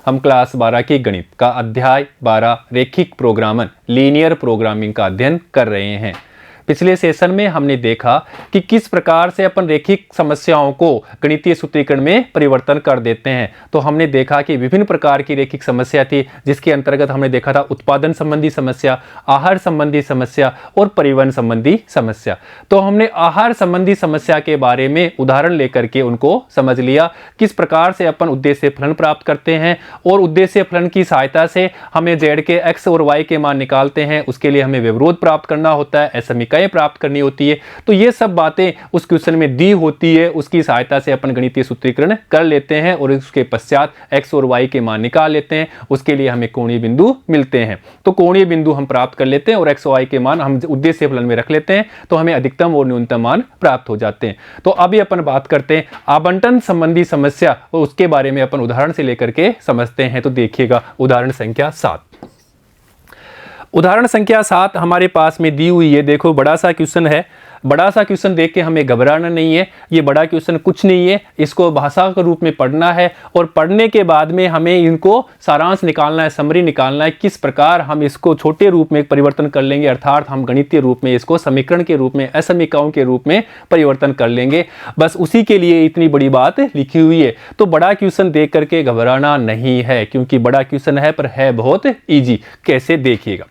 हम क्लास 12 के गणित का अध्याय 12 रेखिक प्रोग्रामन लीनियर प्रोग्रामिंग का अध्ययन कर रहे हैं। पिछले सेशन में हमने देखा कि किस प्रकार से अपन रेखिक समस्याओं को गणितीय सूत्रीकरण में परिवर्तन कर देते हैं। तो हमने देखा कि विभिन्न प्रकार की रेखिक समस्या थी, जिसके अंतर्गत हमने देखा था उत्पादन संबंधी समस्या, आहार संबंधी समस्या और परिवहन संबंधी समस्या। तो हमने आहार संबंधी समस्या के बारे में उदाहरण लेकर के उनको समझ लिया, किस प्रकार से अपन उद्देश्य फलन प्राप्त करते हैं और उद्देश्य फलन की सहायता से हमें z के x और y के मान निकालते हैं। उसके लिए हमें व्यवरोध प्राप्त करना होता है, समीकरण प्राप्त करनी होती है। तो ये सब बातें उस क्वेश्चन में दी होती है, उसकी सहायता से अपन गणितीय सूत्रीकरण कर लेते हैं और उसके पश्चात x और y के मान निकाल लेते हैं। उसके लिए हमें कोणीय बिंदु मिलते हैं, तो कोणीय बिंदु हम प्राप्त कर लेते हैं और x और y के मान हम उद्देश्य फलन में रख लेते हैं, तो हमें अधिकतम और न्यूनतम मान प्राप्त हो जाते हैं। तो अभी अपन बात करते हैं आवंटन संबंधी समस्या और उसके बारे में अपन उदाहरण से लेकर के समझते हैं। तो देखिएगा उदाहरण संख्या 7। उदाहरण संख्या 7 हमारे पास में दी हुई है। देखो बड़ा सा क्वेश्चन है, बड़ा सा क्वेश्चन देख के हमें घबराना नहीं है। ये बड़ा क्वेश्चन कुछ नहीं है, इसको भाषा के रूप में पढ़ना है और पढ़ने के बाद में हमें इनको सारांश निकालना है, समरी निकालना है, किस प्रकार हम इसको छोटे रूप में परिवर्तन कर लेंगे, अर्थात हम गणितीय रूप में इसको समीकरण के रूप में, असमीकरणों के रूप में परिवर्तन कर लेंगे। बस उसी के लिए इतनी बड़ी बात लिखी हुई है। तो बड़ा क्वेश्चन देख करके घबराना नहीं है, क्योंकि बड़ा क्वेश्चन है पर है बहुत ईजी। कैसे देखिएगा,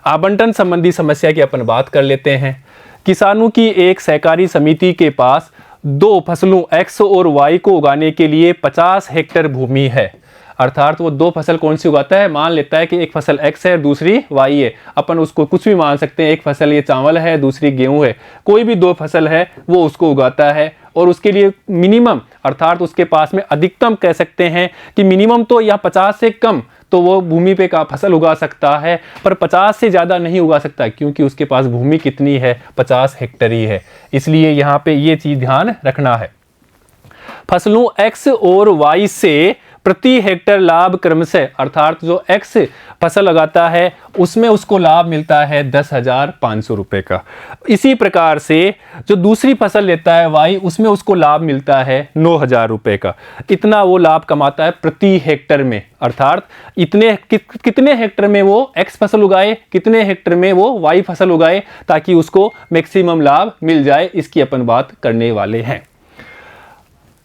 आवंटन संबंधी समस्या की अपन बात कर लेते हैं। किसानों की एक सहकारी समिति के पास दो फसलों x और y को उगाने के लिए 50 हेक्टेयर भूमि है। अर्थात वो दो फसल कौन सी उगाता है, मान लेता है कि एक फसल x है दूसरी y है। अपन उसको कुछ भी मान सकते हैं, एक फसल ये चावल है दूसरी गेहूं है, कोई भी दो फसल है वो उसको उगाता है और उसके लिए मिनिमम अर्थात उसके पास में अधिकतम कह सकते हैं कि मिनिमम तो या 50 से कम तो वो भूमि पे का फसल उगा सकता है, पर 50 से ज़्यादा नहीं उगा सकता, क्योंकि उसके पास भूमि कितनी है, 50 हेक्टेयर ही है। इसलिए यहाँ पे ये चीज़ ध्यान रखना है। फसलों x और y से प्रति हेक्टेयर लाभ क्रमशः, अर्थात जो x फसल लगाता है उसमें उसको लाभ मिलता है 10,500 रुपये का। इसी प्रकार से जो दूसरी फसल लेता है y, उसमें उसको लाभ मिलता है 9,000 रुपये का। इतना वो लाभ कमाता है प्रति हेक्टेयर में, अर्थात इतने कितने हेक्टेयर में वो x फसल उगाए, कितने हेक्टेयर में वो y फसल उगाए, ताकि उसको मैक्सिमम लाभ मिल जाए। इसकी अपन बात करने वाले हैं।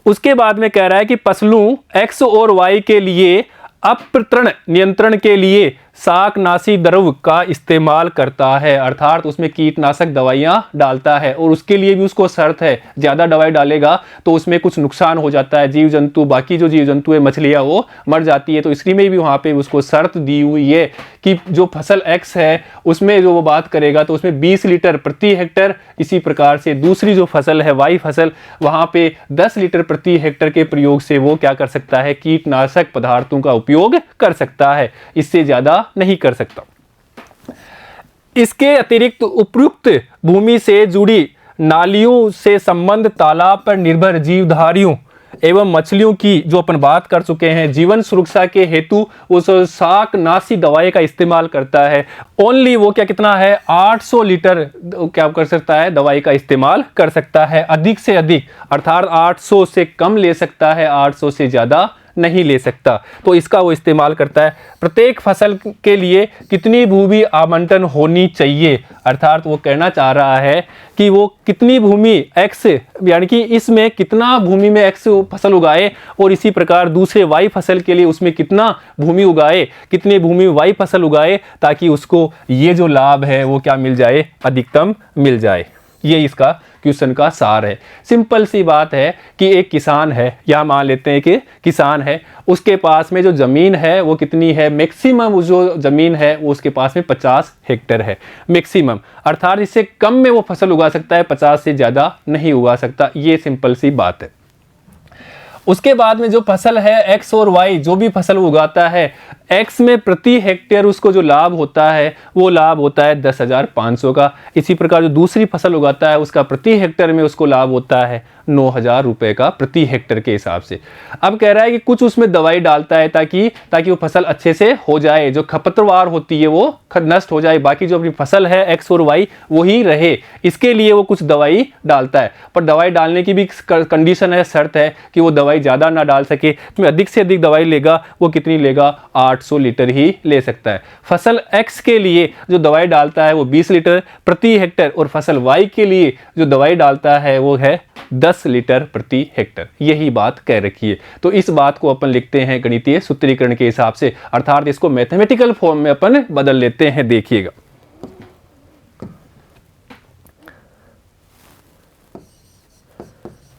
उसके बाद में कह रहा है कि फसलों x और y के लिए अपतरण नियंत्रण के लिए शाकनाशी द्रव्य का इस्तेमाल करता है, अर्थात उसमें कीटनाशक दवाइयाँ डालता है और उसके लिए भी उसको शर्त है, ज़्यादा दवाई डालेगा तो उसमें कुछ नुकसान हो जाता है, जीव जंतु, बाकी जो जीव जंतु है, मछलियाँ, वो मर जाती है। तो इसलिए में भी वहाँ पे उसको शर्त दी हुई है कि जो फसल x है उसमें जो वो बात करेगा तो उसमें 20 लीटर प्रति हेक्टेयर। इसी प्रकार से दूसरी जो फसल है y फसल, वहाँ पे 10 लीटर प्रति हेक्टेयर के प्रयोग से वो क्या कर सकता है, कीटनाशक पदार्थों का उपयोग कर सकता है, इससे ज़्यादा नहीं कर सकता। इसके अतिरिक्त उपयुक्त भूमि से जुड़ी नालियों से संबंध, तालाब पर निर्भर जीवधारियों एवं मछलियों की जो अपन बात कर चुके हैं, जीवन सुरक्षा के हेतु उस शाकनाशी दवाई का इस्तेमाल करता है। ओनली वो क्या कितना है, 800 लीटर क्या कर सकता है, दवाई का इस्तेमाल कर सकता है, अधिक से अधिक, अर्थात 800 से कम ले सकता है, 800 से ज़्यादा नहीं ले सकता। तो इसका वो इस्तेमाल करता है। प्रत्येक फसल के लिए कितनी भूमि आवंटन होनी चाहिए, अर्थात वो कहना चाह रहा है कि वो कितनी भूमि x, यानी कि इसमें कितना भूमि में x फसल उगाए और इसी प्रकार दूसरे y फसल के लिए उसमें कितना भूमि उगाए, कितनी भूमि y फसल उगाए, ताकि उसको ये जो लाभ है वो क्या मिल जाए, अधिकतम मिल जाए। ये इसका क्वेश्चन का सार है। सिंपल सी बात है कि एक किसान है, यहाँ मान लेते हैं कि किसान है, उसके पास में जो ज़मीन है वो कितनी है, मैक्सिमम जो ज़मीन है वो उसके पास में 50 हेक्टेयर है मैक्सिमम, अर्थात इससे कम में वो फसल उगा सकता है, 50 से ज़्यादा नहीं उगा सकता। ये सिंपल सी बात है। उसके बाद में जो फसल है x और y, जो भी फसल उगाता है, x में प्रति हेक्टेयर उसको जो लाभ होता है वो लाभ होता है 10,500 का। इसी प्रकार जो दूसरी फसल उगाता है उसका प्रति हेक्टेयर में उसको लाभ होता है 9,000 रुपए का प्रति हेक्टेयर के हिसाब से। अब कह रहा है कि कुछ उसमें दवाई डालता है ताकि वो फसल अच्छे से हो जाए, जो खरपतवार होती है वो नष्ट हो जाए, बाकी जो अपनी फसल है एक्स और वाई वही रहे, इसके लिए वो कुछ दवाई डालता है। पर दवाई डालने की भी कंडीशन है, शर्त है कि वो दवाई ज़्यादा ना डाल सके। तो अधिक से अधिक दवाई लेगा वो कितनी लेगा, 800 लीटर ही ले सकता है। फसल एक्स के लिए जो दवाई डालता है वो 20 लीटर प्रति हेक्टेयर, और फसल वाई के लिए जो दवाई डालता है वो है 10 लीटर प्रति हेक्टेयर। यही बात कह रखी है। तो इस बात को अपन लिखते हैं गणितीय सूत्रीकरण के हिसाब से, अर्थात इसको मैथमेटिकल फॉर्म में अपन बदल लेते हैं। देखिएगा,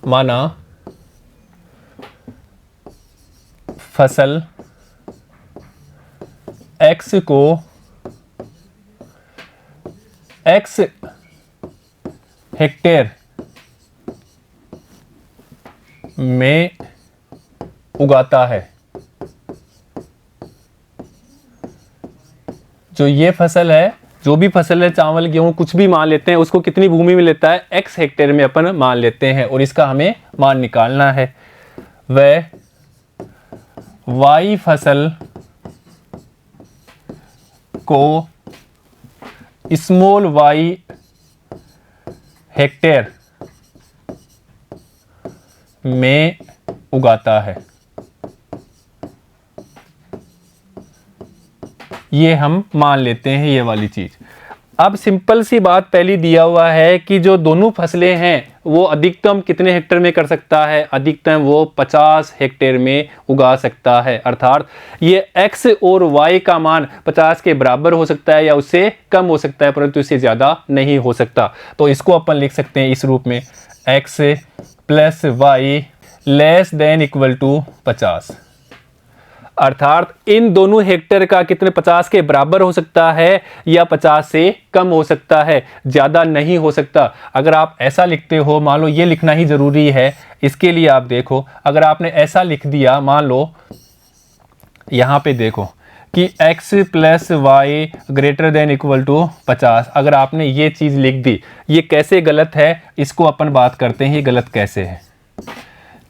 माना फसल x को x हेक्टेयर में उगाता है। जो ये फसल है, जो भी फसल है, चावल गेहूं कुछ भी मान लेते हैं, उसको कितनी भूमि में लेता है, x हेक्टेयर में अपन मान लेते हैं, और इसका हमें मान निकालना है। वह y फसल को स्मॉल y हेक्टेयर में उगाता है। ये हम मान लेते हैं ये वाली चीज। अब सिंपल सी बात पहली दिया हुआ है कि जो दोनों फसलें हैं वो अधिकतम कितने हेक्टेयर में कर सकता है, अधिकतम वो 50 हेक्टेयर में उगा सकता है। अर्थात ये x और y का मान 50 के बराबर हो सकता है या उससे कम हो सकता है, परंतु इससे ज़्यादा नहीं हो सकता। तो इसको अपन लिख सकते हैं इस रूप में, x + y < 50। अर्थात इन दोनों हेक्टेयर का कितने 50 के बराबर हो सकता है या 50 से कम हो सकता है, ज़्यादा नहीं हो सकता। अगर आप ऐसा लिखते हो, मान लो ये लिखना ही ज़रूरी है, इसके लिए आप देखो, अगर आपने ऐसा लिख दिया, मान लो यहाँ पे देखो कि x + y > 50, अगर आपने ये चीज़ लिख दी, ये कैसे गलत है, इसको अपन बात करते हैं ये गलत कैसे है,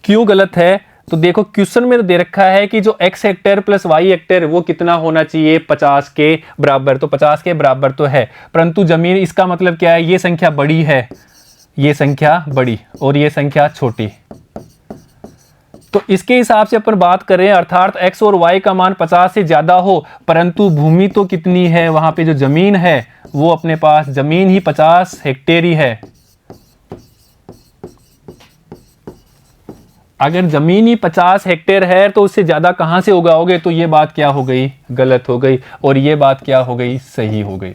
क्यों गलत है। तो देखो क्वेश्चन में तो दे रखा है कि जो x हेक्टेयर + y हेक्टेयर वो कितना होना चाहिए, 50 के बराबर। तो 50 के बराबर तो है, परंतु जमीन, इसका मतलब क्या है, ये संख्या बड़ी है, ये संख्या बड़ी और ये संख्या छोटी। तो इसके हिसाब से अपन बात करें, अर्थात x और y का मान 50 से ज़्यादा हो, परंतु भूमि तो कितनी है, वहाँ पे जो ज़मीन है वो अपने पास ज़मीन ही 50 हेक्टेयर ही है। अगर ज़मीन ही 50 हेक्टेयर है तो उससे ज़्यादा कहाँ से उगाओगे, तो ये बात क्या हो गई, गलत हो गई, और ये बात क्या हो गई, सही हो गई।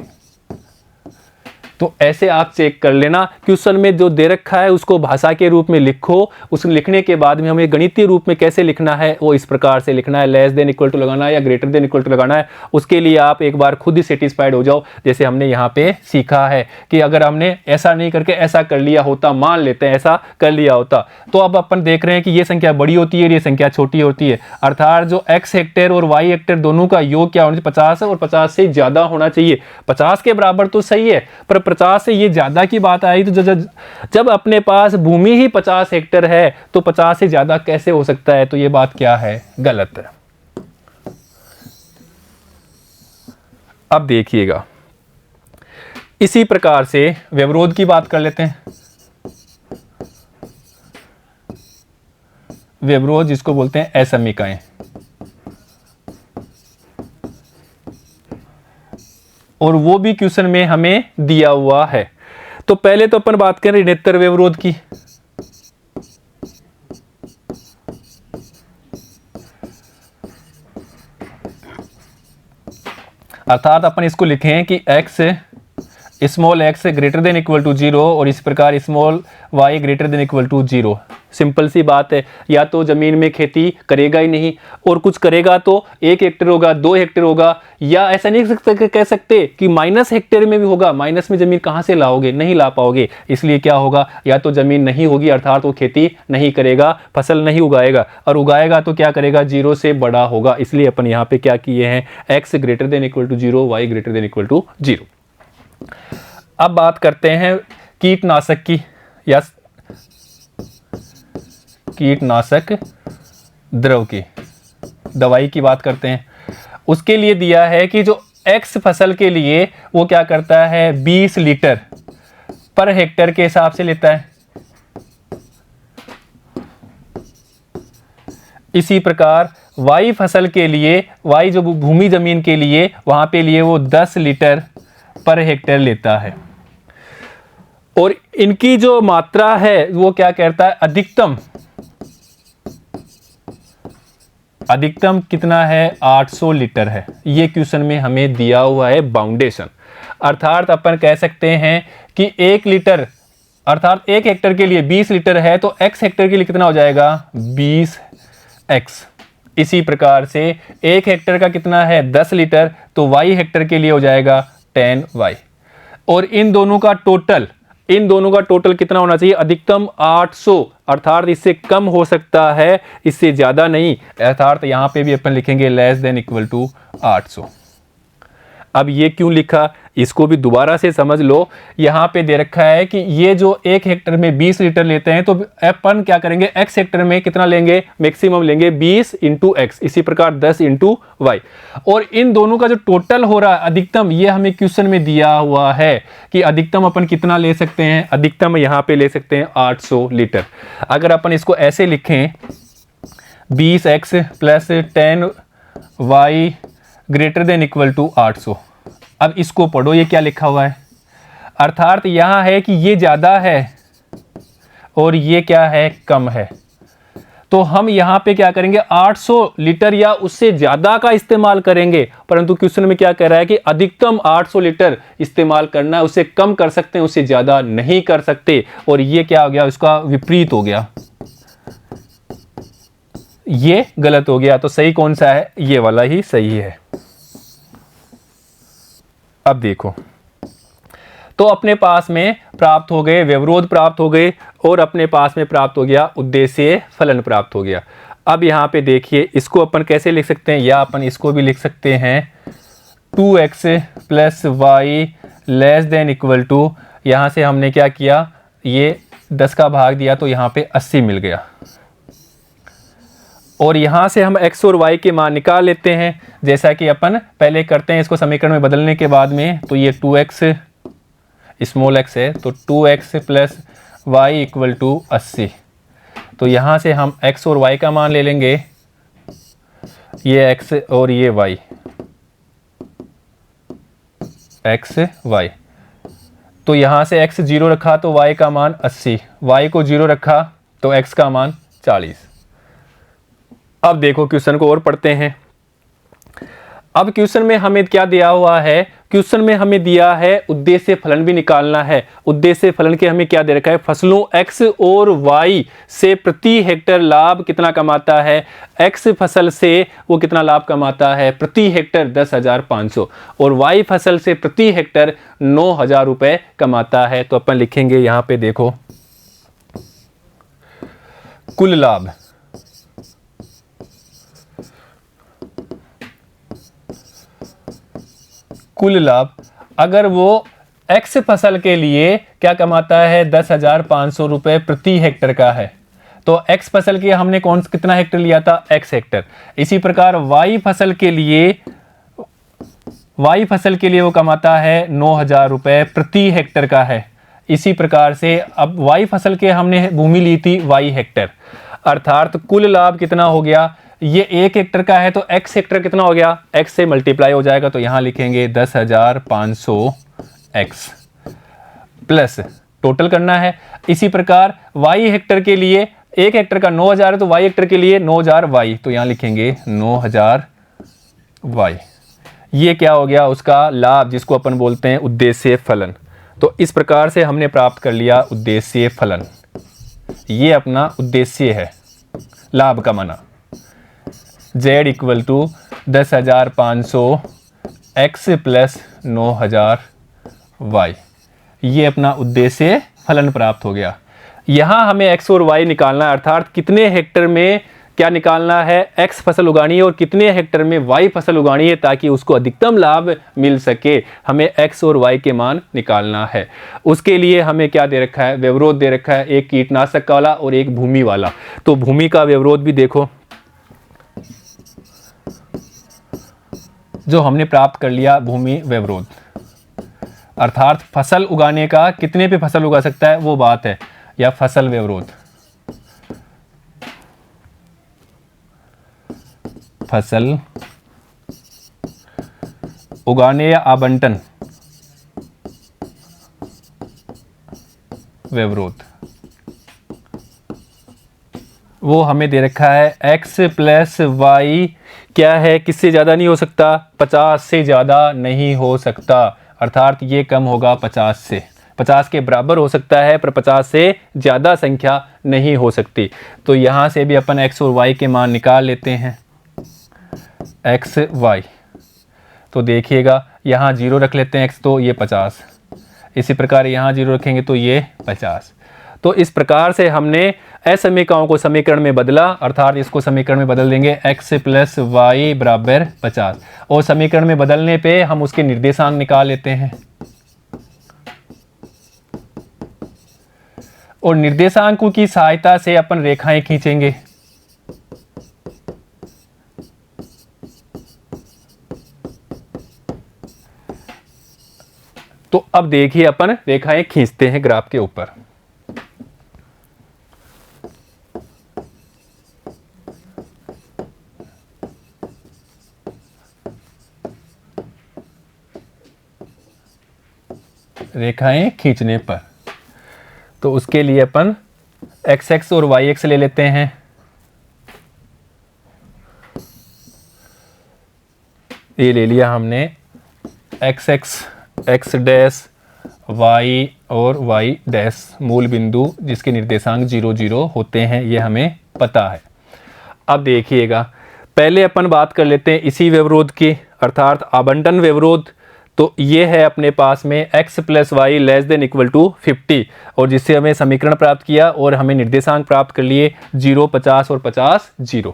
तो ऐसे आप चेक कर लेना, क्वेश्चन में जो दे रखा है उसको भाषा के रूप में लिखो, उस लिखने के बाद में हमें गणितीय रूप में कैसे लिखना है वो इस प्रकार से लिखना है, <= लगाना है या <= लगाना है। उसके लिए आप एक बार खुद ही सेटिस्फाइड हो जाओ, जैसे हमने यहाँ पे सीखा है कि अगर हमने ऐसा नहीं करके ऐसा कर लिया होता, मान लेते हैं ऐसा कर लिया होता, तो अब अपन देख रहे हैं कि ये संख्या बड़ी होती है, ये संख्या छोटी होती है। अर्थात जो x हेक्टेयर और y हेक्टेयर दोनों का योग क्या होना चाहिए, 50 और 50 से ज़्यादा होना चाहिए। 50 के बराबर तो सही है, पर 50 से ये ज्यादा की बात आई, तो जब अपने पास भूमि ही 50 हेक्टेयर है तो 50 से ज्यादा कैसे हो सकता है, तो ये बात क्या है, गलत है। अब देखिएगा, इसी प्रकार से व्यवरोध की बात कर लेते हैं। व्यवरोध जिसको बोलते हैं असमीकाएं, और वो भी क्वेश्चन में हमें दिया हुआ है। तो पहले तो अपन बात करें ऋणोत्तर व्यवरोध की। अर्थात अपन इसको लिखें कि x x <= 0 और इस प्रकार y <= 0। सिंपल सी बात है, या तो जमीन में खेती करेगा ही नहीं, और कुछ करेगा तो 1 हेक्टेयर होगा, 2 हेक्टेयर होगा, या ऐसा नहीं कह सकते कि माइनस हेक्टेयर में भी होगा। माइनस में जमीन कहाँ से लाओगे, नहीं ला पाओगे। इसलिए क्या होगा, या तो जमीन नहीं होगी, अर्थात वो खेती नहीं करेगा, फसल नहीं उगाएगा, और उगाएगा तो क्या करेगा, 0 से बड़ा होगा। इसलिए अपन यहाँ पे क्या किए हैं, x <= 0, y <= 0। अब बात करते हैं कीटनाशक की या कीटनाशक द्रव की दवाई की बात करते हैं, उसके लिए दिया है कि जो एक्स फसल के लिए वो क्या करता है 20 लीटर पर हेक्टेयर के हिसाब से लेता है। इसी प्रकार वाई फसल के लिए, वाई जो भूमि जमीन के लिए, वहां पे लिए वो 10 लीटर पर हेक्टेयर लेता है। और इनकी जो मात्रा है वो क्या कहता है, अधिकतम कितना है 800 लीटर है। ये क्वेश्चन में हमें दिया हुआ है बाउंडेशन। अर्थात अपन कह सकते हैं कि 1 लीटर अर्थात 1 हेक्टेयर के लिए 20 लीटर है तो x हेक्टेयर के लिए कितना हो जाएगा 20x। इसी प्रकार से 1 हेक्टेयर का कितना है 10 लीटर तो y हेक्टेयर के लिए हो जाएगा 10y। और इन दोनों का टोटल कितना होना चाहिए, अधिकतम 800, अर्थात इससे कम हो सकता है, इससे ज्यादा नहीं। अर्थात यहां पे भी अपन लिखेंगे लेस देन इक्वल टू 800। अब ये क्यों लिखा, इसको भी दोबारा से समझ लो। यहाँ पे दे रखा है कि ये जो 1 हेक्टेयर में 20 लीटर लेते हैं तो अपन क्या करेंगे x हेक्टेयर में कितना लेंगे, मैक्सिमम लेंगे 20 इंटू एक्स, इसी प्रकार 10 इंटू वाई। और इन दोनों का जो टोटल हो रहा है अधिकतम, ये हमें क्वेश्चन में दिया हुआ है कि अधिकतम अपन कितना ले सकते हैं, अधिकतम यहाँ पे ले सकते हैं 800 लीटर। अगर अपन इसको ऐसे लिखें 20x plus 10y greater than equal to 800। अब इसको पढ़ो, ये क्या लिखा हुआ है, अर्थात यहां है कि ये ज्यादा है और ये क्या है कम है। तो हम यहां पे क्या करेंगे 800 लीटर या उससे ज्यादा का इस्तेमाल करेंगे, परंतु क्वेश्चन में क्या कह रहा है कि अधिकतम 800 लीटर इस्तेमाल करना है, उससे कम कर सकते हैं, उससे ज्यादा नहीं कर सकते। और ये क्या हो गया, उसका विपरीत हो गया, ये गलत हो गया। तो सही कौन सा है, ये वाला ही सही है। अब देखो, तो अपने पास में प्राप्त हो गए व्यवरोध प्राप्त हो गए और अपने पास में प्राप्त हो गया उद्देश्य फलन प्राप्त हो गया। अब यहां पे देखिए, इसको अपन कैसे लिख सकते हैं, या अपन इसको भी लिख सकते हैं 2x plus y less than equal to, यहां से हमने क्या किया, ये 10 का भाग दिया तो यहां पे 80 मिल गया। और यहां से हम x और y के मान निकाल लेते हैं, जैसा कि अपन पहले करते हैं इसको समीकरण में बदलने के बाद में। तो ये 2x स्मॉल x है तो 2x plus Y equal to 80। तो यहां से हम x और y का मान ले लेंगे, ये x और ये y, x y। तो यहां से x 0 रखा तो y का मान 80, y को 0 रखा तो x का मान 40। अब देखो क्वेश्चन को और पढ़ते हैं। अब क्वेश्चन में हमें क्या दिया हुआ है, क्वेश्चन में हमें दिया है उद्देश्य फलन भी निकालना है। उद्देश्य फलन के हमें क्या दे रखा है, फसलों x और y से प्रति हेक्टेयर लाभ कितना कमाता है। x फसल से वो कितना लाभ कमाता है, प्रति हेक्टेयर 10,500, और y फसल से प्रति हेक्टेयर 9,000 रुपए कमाता है। तो अपन लिखेंगे यहां पे देखो, कुल लाभ अगर वो x फसल के लिए क्या कमाता है 10,500 रुपए प्रति हेक्टेयर का है, तो x फसल के हमने कितना हेक्टेयर लिया था, x हेक्टेयर। इसी प्रकार y फसल के लिए वो कमाता है 9,000 रुपए प्रति हेक्टेयर का है। इसी प्रकार से अब y फसल के हमने भूमि ली थी y हेक्टेयर, अर्थात कुल लाभ कितना हो गया, ये 1 हेक्टेयर का है तो x हेक्टेयर कितना हो गया, x से मल्टीप्लाई हो जाएगा। तो यहां लिखेंगे 10,500x प्लस टोटल करना है। इसी प्रकार y हेक्टेयर के लिए 1 हेक्टेयर का 9,000 है तो y हेक्टेयर के लिए 9,000y, तो यहां लिखेंगे 9,000y। ये क्या हो गया, उसका लाभ, जिसको अपन बोलते हैं उद्देश्य फलन। तो इस प्रकार से हमने प्राप्त कर लिया उद्देश्य फलन। ये अपना उद्देश्य है लाभ कमाना। z equal to 10,500 x plus 9,000y, ये अपना उद्देश्य फलन प्राप्त हो गया। यहाँ हमें x और y निकालना है, अर्थात कितने हेक्टेयर में क्या निकालना है, x फसल उगानी है और कितने हेक्टर में y फसल उगानी है ताकि उसको अधिकतम लाभ मिल सके। हमें x और y के मान निकालना है। उसके लिए हमें क्या दे रखा है, व्यवरोध दे रखा है, एक कीटनाशक वाला और एक भूमि वाला। तो भूमि का व्यवरोध भी देखो, जो हमने प्राप्त कर लिया भूमि व्यवरोध, अर्थात फसल उगाने का कितने पे फसल उगा सकता है वो बात है, या फसल व्यवरोध, फसल उगाने या आवंटन व्यवरोध, वो हमें दे रखा है x प्लस वाई क्या है, किससे ज़्यादा नहीं हो सकता, 50 से ज़्यादा नहीं हो सकता, अर्थात ये कम होगा 50 से, 50 के बराबर हो सकता है पर 50 से ज़्यादा संख्या नहीं हो सकती। तो यहाँ से भी अपन x और y के मान निकाल लेते हैं, x y। तो देखिएगा यहाँ 0 रख लेते हैं x, तो ये 50, इसी प्रकार यहाँ 0 रखेंगे तो ये 50। तो इस प्रकार से हमने असमीकाओं को समीकरण में बदला, अर्थात इसको समीकरण में बदल देंगे x प्लस वाई बराबर 50, और समीकरण में बदलने पे हम उसके निर्देशांक निकाल लेते हैं, और निर्देशांकों की सहायता से अपन रेखाएं खींचेंगे। तो अब देखिए अपन रेखाएं खींचते हैं ग्राफ के ऊपर। रेखाएं खींचने पर तो उसके लिए अपन x और y ले लेते हैं। ये ले लिया हमने x डैश y और y डैश, मूल बिंदु जिसके निर्देशांक 0 0 होते हैं, ये हमें पता है। अब देखिएगा, पहले अपन बात कर लेते हैं इसी व्यवरोध की, अर्थात आवंटन व्यवरोध। तो ये है अपने पास में x plus y less than equal to 50, और जिससे हमें समीकरण प्राप्त किया और हमें निर्देशांक प्राप्त कर लिए 0, 50 और 50 0।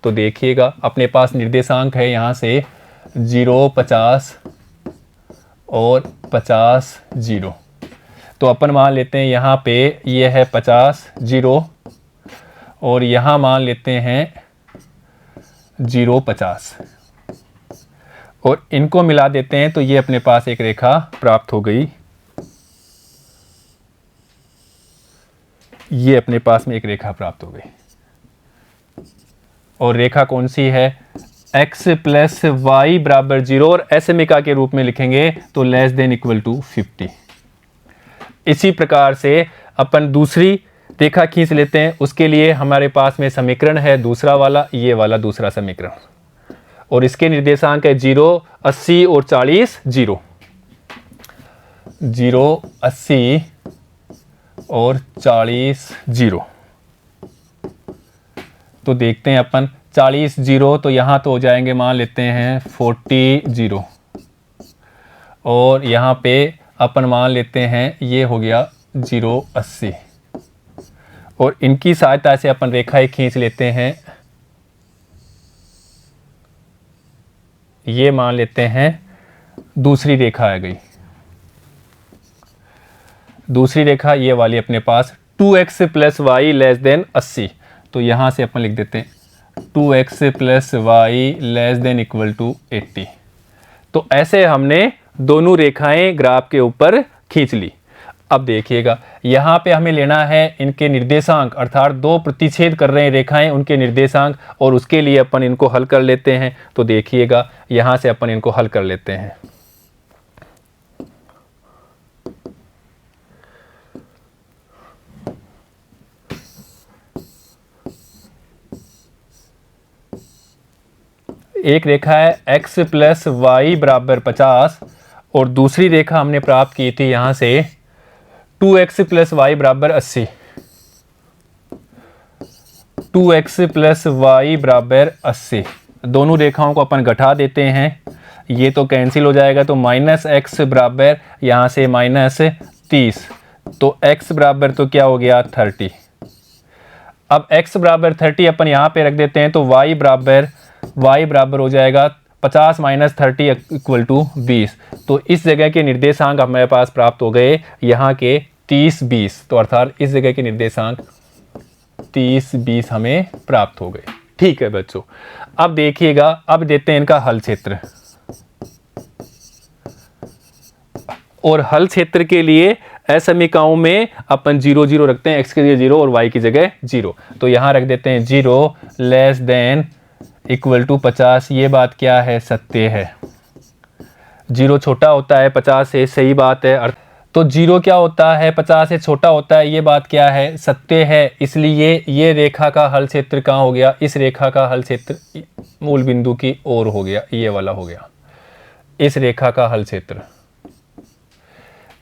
तो देखिएगा अपने पास निर्देशांक है यहाँ से 0, 50 और 50 0। तो अपन मान लेते हैं यहाँ पे ये है 50 0, और यहाँ मान लेते हैं 0, 50, और इनको मिला देते हैं तो ये अपने पास एक रेखा प्राप्त हो गई। ये अपने पास में एक रेखा प्राप्त हो गई, और रेखा कौन सी है, x प्लस वाई बराबर 0, और असमीका के रूप में लिखेंगे तो लेस देन इक्वल टू 50। इसी प्रकार से अपन दूसरी रेखा खींच लेते हैं। उसके लिए हमारे पास में समीकरण है दूसरा वाला, ये वाला दूसरा समीकरण, और इसके निर्देशांक है 0, 80 और 40 0, 0, 80 और 40 0। तो देखते हैं अपन 40 0, तो यहाँ तो हो जाएंगे, मान लेते हैं 40 0, और यहाँ पे अपन मान लेते हैं ये हो गया 0, 80, और इनकी सहायता से अपन रेखाएं खींच लेते हैं। ये मान लेते हैं दूसरी रेखा आ गई, दूसरी रेखा ये वाली अपने पास 2x plus y less than 80। तो यहाँ से अपन लिख देते हैं 2x plus y less than equal to 80। तो ऐसे हमने दोनों रेखाएं ग्राफ के ऊपर खींच ली। अब देखिएगा यहाँ पे हमें लेना है इनके निर्देशांक, अर्थात दो प्रतिच्छेद कर रहे हैं रेखाएं, उनके निर्देशांक, और उसके लिए अपन इनको हल कर लेते हैं। तो देखिएगा यहाँ से अपन इनको हल कर लेते हैं। एक रेखा है x प्लस वाई बराबर 50, और दूसरी रेखा हमने प्राप्त की थी यहाँ से 2x प्लस वाई बराबर 80, 2x प्लस वाई बराबर 80। दोनों रेखाओं को अपन घटा देते हैं, ये तो कैंसिल हो जाएगा, तो माइनस एक्स बराबर यहाँ से माइनस 30, तो x बराबर तो क्या हो गया 30। अब x बराबर 30 अपन यहाँ पे रख देते हैं, तो y बराबर हो जाएगा 50 माइनस 30 इक्वल टू 20। तो इस जगह के निर्देशांक हमारे पास प्राप्त हो गए यहाँ के 30, 20। तो अर्थात इस जगह के निर्देशांक 30, 20 हमें प्राप्त हो गए। ठीक है बच्चों, अब देखिएगा, अब देते हैं इनका हल क्षेत्र। और हल क्षेत्र के लिए असमीकाओं में अपन 0 0 रखते हैं, x के लिए 0 और y की जगह 0। तो यहाँ रख देते हैं 0 लेस देन इक्वल टू 50। ये बात क्या है? सत्य है। 0 छोटा होता है 50 से, सही बात है। तो 0 क्या होता है? 50 से छोटा होता है। ये बात क्या है? सत्य है। इसलिए ये रेखा का हल क्षेत्र कहाँ हो गया? इस रेखा का हल क्षेत्र मूल बिंदु की ओर हो गया, ये वाला हो गया इस रेखा का हल क्षेत्र।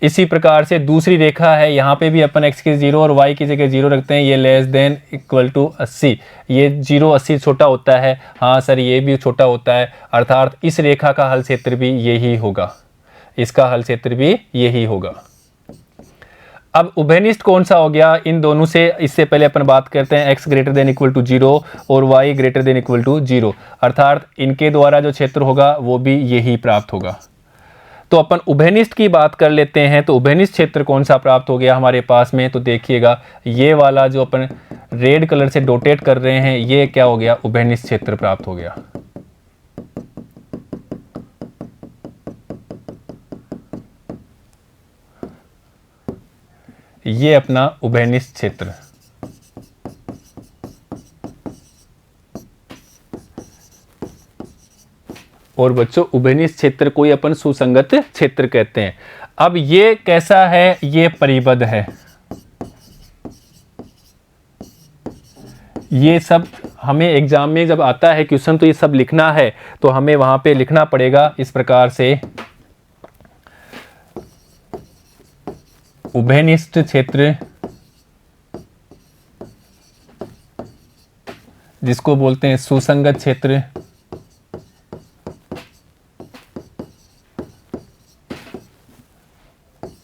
इसी प्रकार से दूसरी रेखा है, यहाँ पे भी अपन x की 0 और y की जगह 0 रखते हैं। ये लेस देन इक्वल टू 80। ये 0 80 छोटा होता है। हाँ सर, ये भी छोटा होता है। अर्थात इस रेखा का हल क्षेत्र भी यही होगा, इसका हल क्षेत्र भी यही होगा। अब उभयनिष्ठ कौन सा हो गया इन दोनों से? इससे पहले अपन बात करते हैं x greater than equal to 0 और y greater than equal to 0। अर्थात इनके द्वारा जो क्षेत्र होगा वो भी यही प्राप्त होगा। तो अपन उभयनिष्ठ की बात कर लेते हैं। तो उभयनिष्ठ क्षेत्र कौन सा प्राप्त हो गया हमारे पास में? तो देखिएगा, ये वाला जो अपन रेड कलर से डोटेट कर रहे हैं, ये क्या हो गया? उभयनिष्ठ क्षेत्र प्राप्त हो गया। ये अपना उभयनिष्ठ क्षेत्र। और बच्चों, उभयनिष्ठ क्षेत्र को ही अपन सुसंगत क्षेत्र कहते हैं। अब ये कैसा है? ये परिबद्ध है। ये सब हमें एग्जाम में जब आता है क्वेश्चन, तो ये सब लिखना है, तो हमें वहां पे लिखना पड़ेगा इस प्रकार से, उभयनिष्ठ क्षेत्र जिसको बोलते हैं सुसंगत क्षेत्र,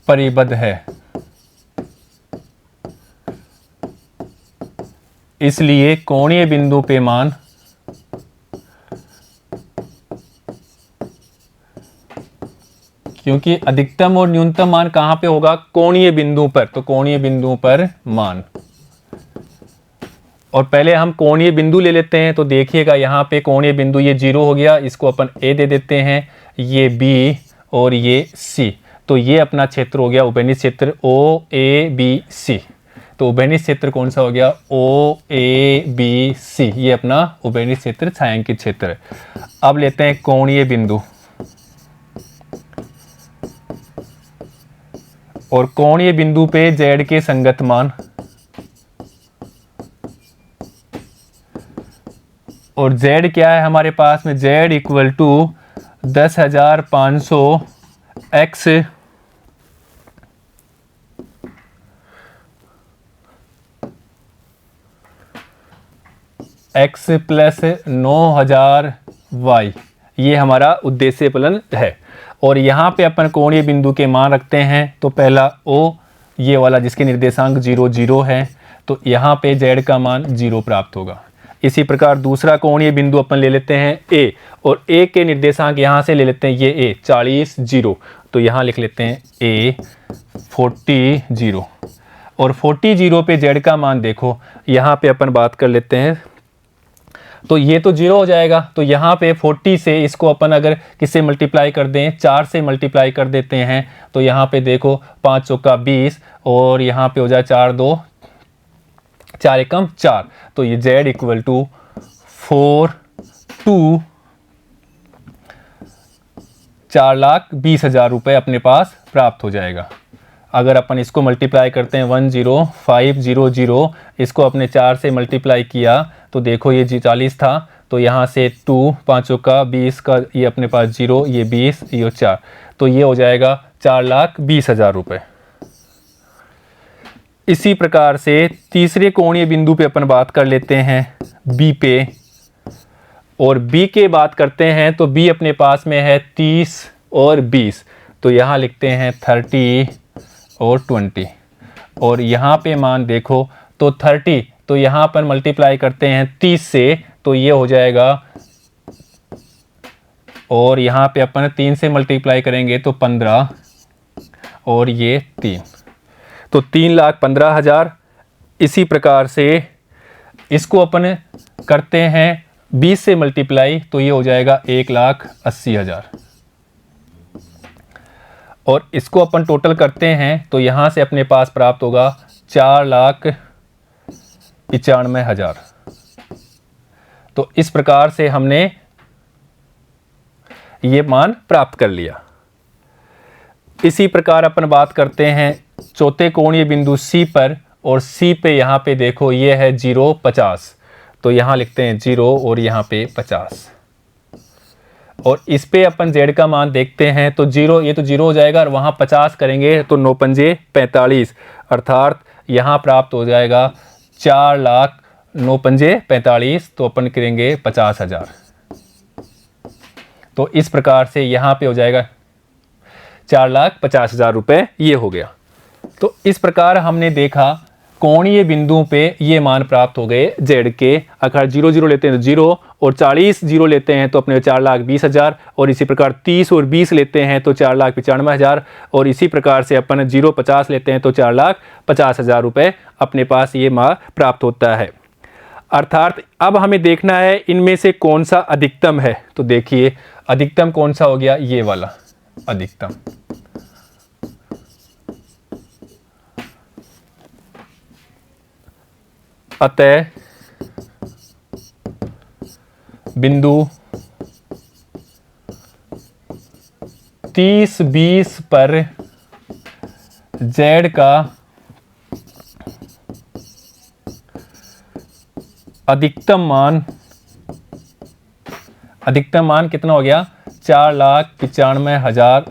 परिबद्ध है। इसलिए कोणीय बिंदु पे मान क्योंकि अधिकतम और न्यूनतम मान कहां पे होगा? कोणीय बिंदु पर। तो कोणीय बिंदु पर मान, और पहले हम कोणीय बिंदु ले लेते हैं। तो देखिएगा, यहाँ पे कोणीय बिंदु ये 0 हो गया, इसको अपन A दे देते हैं, ये B और ये C। तो ये अपना क्षेत्र हो गया उभयनिष्ठ क्षेत्र OABC। तो उभयनिष्ठ क्षेत्र कौन सा हो गया? OABC। ये अपना उभयनिष्ठ क्षेत्र छायांकित क्षेत्र है। अब लेते हैं कोणीय बिंदु, और कोणीय बिंदु पे Z के संगत मान, और Z क्या है हमारे पास में? Z equal to 10,500 x plus 9,000 y। ये हमारा उद्देश्य फलन है। और यहाँ पे अपन कोणीय बिंदु के मान रखते हैं। तो पहला O, ये वाला जिसके निर्देशांक 0 0 है, तो यहाँ पे Z का मान 0 प्राप्त होगा। इसी प्रकार दूसरा कोणीय बिंदु अपन ले लेते हैं A, और A के निर्देशांक यहाँ से ले लेते हैं, ये A 40 0। तो यहाँ लिख लेते हैं A 40 0, और 40 0 पे Z का मान देखो, यहाँ पे अपन बात कर लेते हैं। तो ये तो 0 हो जाएगा। तो यहाँ पे 40 से इसको अपन अगर किससे मल्टीप्लाई कर दें? 4 से मल्टीप्लाई कर देते हैं। तो यहाँ पे देखो 5 चौका 20, और यहाँ पे हो जाए 4 2 4 एकम 4। तो ये Z इक्वल टू 4,20,000 रुपये अपने पास प्राप्त हो जाएगा। अगर अपन इसको मल्टीप्लाई करते हैं 10500, इसको अपने 4 से मल्टीप्लाई किया, तो देखो ये 40 था, तो यहाँ से 2 5 का 20 का, ये अपने पास 0, ये 20, ये 4, तो ये हो जाएगा 4,20,000 रुपये। इसी प्रकार से तीसरे कोणीय बिंदु पे अपन बात कर लेते हैं B पे, और B के बात करते हैं। तो B अपने पास में है 30 और 20। तो यहाँ लिखते हैं 30 और 20, और यहाँ पे मान देखो तो 30 तो यहाँ पर मल्टीप्लाई करते हैं 30 से, तो ये हो जाएगा, और यहाँ पे अपन 3 से मल्टीप्लाई करेंगे तो 15 और ये 3, तो 3,15,000। इसी प्रकार से इसको अपन करते हैं 20 से मल्टीप्लाई, तो ये हो जाएगा 1,80,000। और इसको अपन टोटल करते हैं तो यहाँ से अपने पास प्राप्त होगा 4,95,000। तो इस प्रकार से हमने ये मान प्राप्त कर लिया। इसी प्रकार अपन बात करते हैं चौथे कोणीय बिंदु C पर, और C पे यहाँ पे देखो ये है 0, 50, तो यहाँ लिखते हैं 0 और यहाँ पे 50। और इस पे अपन Z का मान देखते हैं तो 0, ये तो 0 हो जाएगा, और वहाँ 50 करेंगे तो 9 पंजे 45, अर्थात यहाँ प्राप्त हो जाएगा 4,00,000, 9 पंजे 45, तो अपन करेंगे 50,000। तो इस प्रकार से यहाँ पे हो जाएगा 4,50,000 रुपये, ये हो गया। तो इस प्रकार हमने देखा कोणीय बिंदुओं पे ये मान प्राप्त हो गए Z के। अगर 0 0 लेते हैं तो 0, और 40 0 लेते हैं तो अपने 4,20,000, और इसी प्रकार 30 और 20 लेते हैं तो 4,95,000, और इसी प्रकार से अपन 0 50 लेते हैं तो 4,50,000 रुपये अपने पास ये मान प्राप्त होता है। अर्थात अब हमें देखना है इनमें से कौन सा अधिकतम है। तो देखिए अधिकतम कौन सा हो गया, ये वाला अधिकतम। अतः बिंदु 30 20 पर Z का अधिकतम मान कितना हो गया, 4,95,000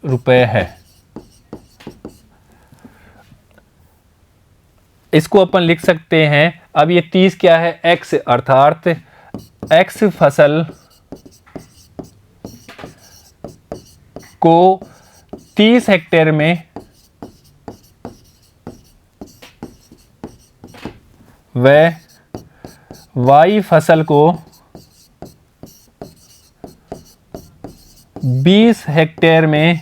रुपये है। इसको अपन लिख सकते हैं, अब ये 30 क्या है, x, अर्थात x फसल को 30 हेक्टेयर में व y फसल को 20 हेक्टेयर में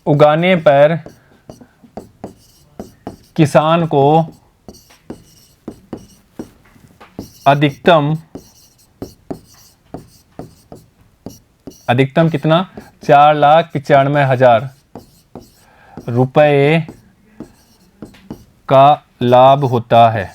उगाने पर किसान को अधिकतम कितना, 4,95,000 रुपये का लाभ होता है।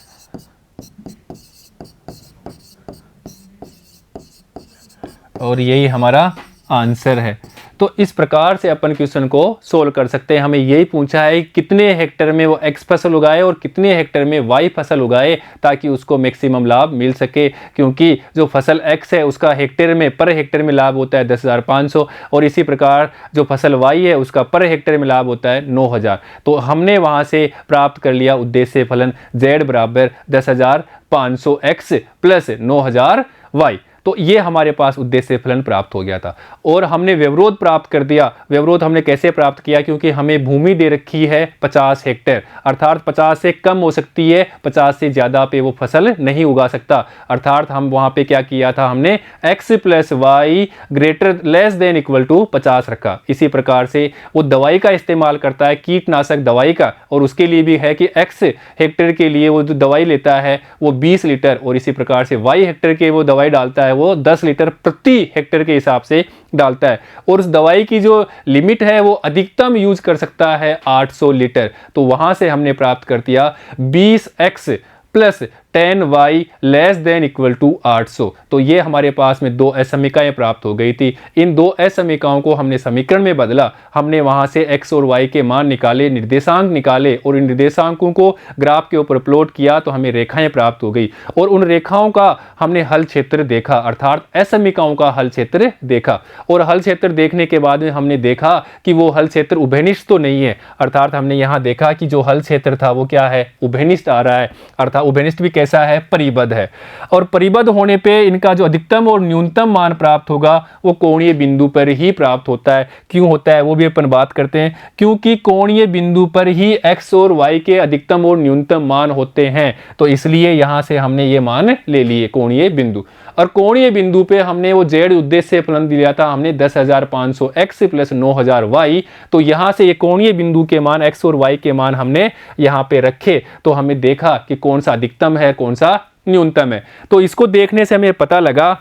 और यही हमारा आंसर है। तो इस प्रकार से अपन क्वेश्चन को सोल्व कर सकते हैं। हमें यही पूछा है कितने हेक्टेयर में वो x फसल उगाए और कितने हेक्टेयर में y फसल उगाए, ताकि उसको मैक्सिमम लाभ मिल सके। क्योंकि जो फसल x है उसका हेक्टेयर में, पर हेक्टेयर में लाभ होता है 10,500, और इसी प्रकार जो फसल y है उसका पर हेक्टेयर में लाभ होता है 9,000। तो हमने वहाँ से प्राप्त कर लिया उद्देश्य फलन z बराबर 10,500 x प्लस 9,000 y। तो ये हमारे पास उद्देश्य फलन प्राप्त हो गया था। और हमने व्यवरोध प्राप्त कर दिया। व्यवरोध हमने कैसे प्राप्त किया, क्योंकि हमें भूमि दे रखी है 50 हेक्टेयर, अर्थात 50 से कम हो सकती है, 50 से ज़्यादा पे वो फसल नहीं उगा सकता। अर्थात हम वहाँ पे क्या किया था, हमने x plus y greater less than equal to 50 रखा। इसी प्रकार से वो दवाई का इस्तेमाल करता है, कीटनाशक दवाई का, और उसके लिए भी है कि x हेक्टेयर के लिए वो जो दवाई लेता है वो 20 लीटर, और इसी प्रकार से y हेक्टेयर के वो दवाई डालता है वो 10 लीटर प्रति हेक्टेयर के हिसाब से डालता है। और उस दवाई की जो लिमिट है वो अधिकतम यूज कर सकता है 800 लीटर। तो वहां से हमने प्राप्त कर दिया 20x plus 10y less than equal to 800। तो ये हमारे पास में दो असमीकाएं प्राप्त हो गई थी। इन दो असमीकाओं को हमने समीकरण में बदला। हमने वहां से x और y के मान निकाले, निर्देशांक निकाले, और इन निर्देशांकों को ग्राफ के ऊपर प्लॉट किया तो हमें रेखाएं प्राप्त हो गई। और उन रेखाओं का हमने हल क्षेत्र देखा, अर्थात असमीकाओं का हल क्षेत्र देखा। और हल क्षेत्र देखने के बाद में हमने देखा कि वो हल क्षेत्र उभयनिष्ठ तो नहीं है। अर्थात हमने यहाँ देखा कि जो हल क्षेत्र था वो क्या है, उभयनिष्ठ आ रहा है। अर्थात उभयनिष्ठ भी कैसे कैसा है, परिबद्ध है। और परिबद्ध होने पे इनका जो अधिकतम और न्यूनतम मान प्राप्त होगा वो कोणीय बिंदु पर ही प्राप्त होता है। क्यों होता है वो भी अपन बात करते हैं, क्योंकि कोणीय बिंदु पर ही x और y के अधिकतम और न्यूनतम मान होते हैं, तो इसलिए यहां से हमने ये मान ले लिए कोणीय बिंदु। और कोणीय बिंदु पे हमने वो z उद्देश्य फलन दिया था हमने 10,500 x प्लस 9,000 y, तो यहां से ये कोणीय बिंदु के मान x और y के मान हमने यहां पे रखे, तो हमें देखा कि कौन सा अधिकतम है कौन सा न्यूनतम है। तो इसको देखने से हमें पता लगा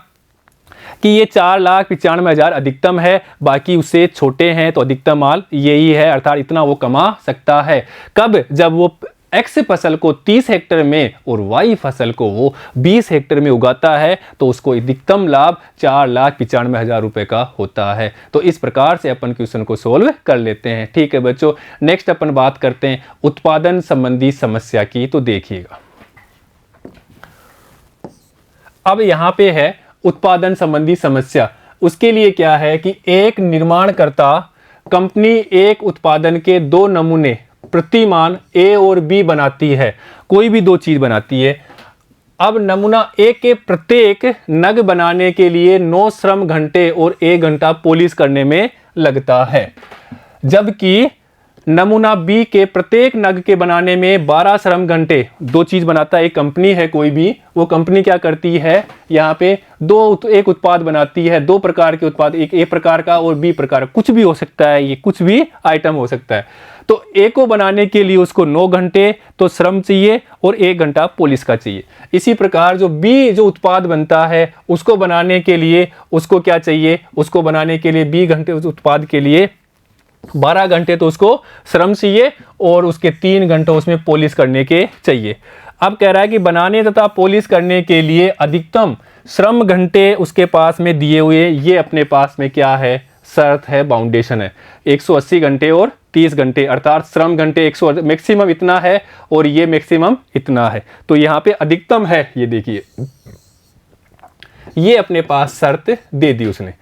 कि ये 4,95,000 अधिकतम है, बाकी उससे छोटे हैं तो अधिकतम माल यही है, अर्थात इतना वो कमा सकता है। कब? जब वो एक्स फसल को 30 हेक्टेयर में और वाई फसल को वो 20 हेक्टेयर में उगाता है, तो उसको अधिकतम लाभ 4,95,000 रुपए का होता है। तो इस प्रकार से अपन क्वेश्चन को सोल्व कर लेते हैं। ठीक है बच्चों, नेक्स्ट अपन बात करते हैं उत्पादन संबंधी समस्या की। तो देखिएगा, अब यहां पे है उत्पादन संबंधी समस्या। उसके लिए क्या है कि एक निर्माणकर्ता कंपनी एक उत्पादन के 2 नमूने प्रतिमान ए और बी बनाती है, कोई भी 2 चीज बनाती है। अब नमूना ए के प्रत्येक नग बनाने के लिए 9 श्रम घंटे और 1 घंटा पॉलिश करने में लगता है, जबकि नमूना बी के प्रत्येक नग के बनाने में 12 श्रम घंटे। 2 चीज बनाता है एक कंपनी है, कोई भी वो कंपनी क्या करती है, यहाँ पे एक उत्पाद बनाती है, 2 प्रकार के उत्पाद, एक ए प्रकार का और बी प्रकार का, कुछ भी हो सकता है, ये कुछ भी आइटम हो सकता है। तो ए को बनाने के लिए उसको 9 घंटे तो श्रम चाहिए और 1 घंटा पॉलिश का चाहिए। इसी प्रकार जो बी जो उत्पाद बनता है उसको बनाने के लिए उसको क्या चाहिए, उसको बनाने के लिए बी घंटे उस उत्पाद के लिए 12 घंटे तो उसको श्रम चाहिए और उसके 3 घंटे उसमें पॉलिश करने के चाहिए। अब कह रहा है कि बनाने तथा पॉलिश करने के लिए अधिकतम श्रम घंटे उसके पास में दिए हुए, ये अपने पास में क्या है, शर्त है, बाउंडेशन है, 180 घंटे और 30 घंटे, अर्थात श्रम घंटे 100 मैक्सिमम इतना है और ये मैक्सिमम इतना है। तो यहाँ पे अधिकतम है, ये देखिए ये अपने पास शर्त दे दी उसने।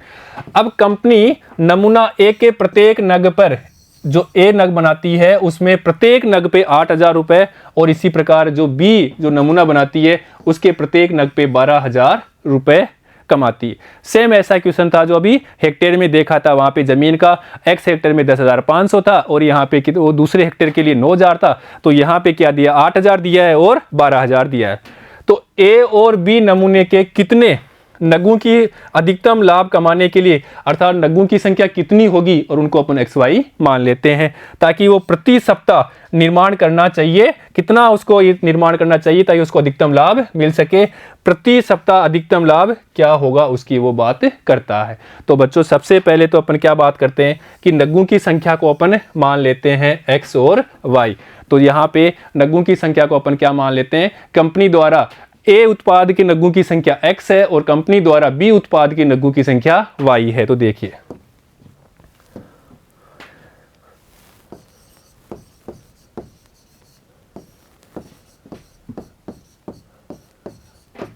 अब कंपनी नमूना ए के प्रत्येक नग पर, जो ए नग बनाती है उसमें प्रत्येक नग पे 8,000 रुपए, और इसी प्रकार जो बी जो नमूना बनाती है उसके प्रत्येक नग पे 12,000 रुपए कमाती है। सेम ऐसा क्वेश्चन था जो अभी हेक्टेयर में देखा था, वहां पे जमीन का एक्स हेक्टेयर में 10,500 था और यहाँ पे वो दूसरे हेक्टेयर के लिए 9,000 था, तो यहाँ पे क्या दिया, 8,000 दिया है और 12,000 दिया है। तो ए और बी नमूने के कितने नगों की अधिकतम लाभ कमाने के लिए, अर्थात नगों की संख्या कितनी होगी, और उनको अपन एक्स वाई मान लेते हैं, ताकि वो प्रति सप्ताह निर्माण करना चाहिए, कितना उसको निर्माण करना चाहिए ताकि उसको अधिकतम लाभ मिल सके। प्रति सप्ताह अधिकतम लाभ क्या होगा उसकी वो बात करता है। तो बच्चों सबसे पहले तो अपन क्या बात करते हैं कि नगों की संख्या को अपन मान लेते हैं एक्स और वाई। तो यहाँ पे नगों की संख्या को अपन क्या मान लेते हैं, कंपनी द्वारा ए उत्पाद के नगों की संख्या x है और कंपनी द्वारा बी उत्पाद के नगों की संख्या y है। तो देखिए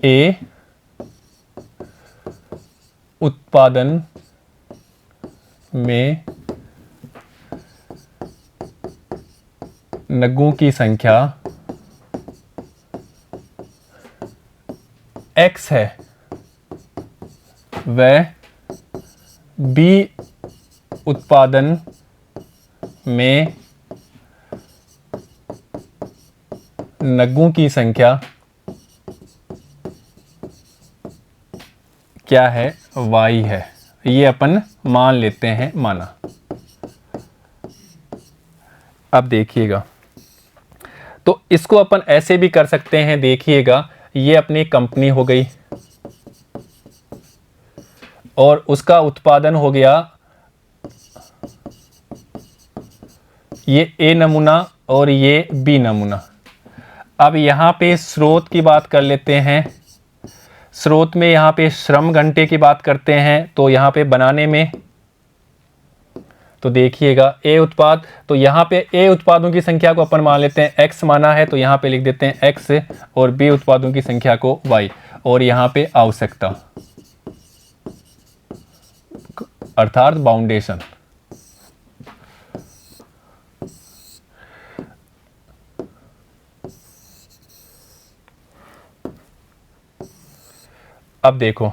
ए उत्पादन में नगों की संख्या x है, वह बी उत्पादन में नगों की संख्या क्या है, y है। ये अपन मान लेते हैं, माना। अब देखिएगा, तो इसको अपन ऐसे भी कर सकते हैं, देखिएगा ये अपनी कंपनी हो गई और उसका उत्पादन हो गया ये ए नमूना और ये बी नमूना। अब यहाँ पे स्रोत की बात कर लेते हैं। स्रोत में यहाँ पे श्रम घंटे की बात करते हैं, तो यहाँ पे बनाने में, तो देखिएगा ए उत्पाद, तो यहाँ पे ए उत्पादों की संख्या को अपन मान लेते हैं x माना है, तो यहाँ पे लिख देते हैं x, और बी उत्पादों की संख्या को y, और यहाँ पे आवश्यकता अर्थात बाउंडेशन। अब देखो,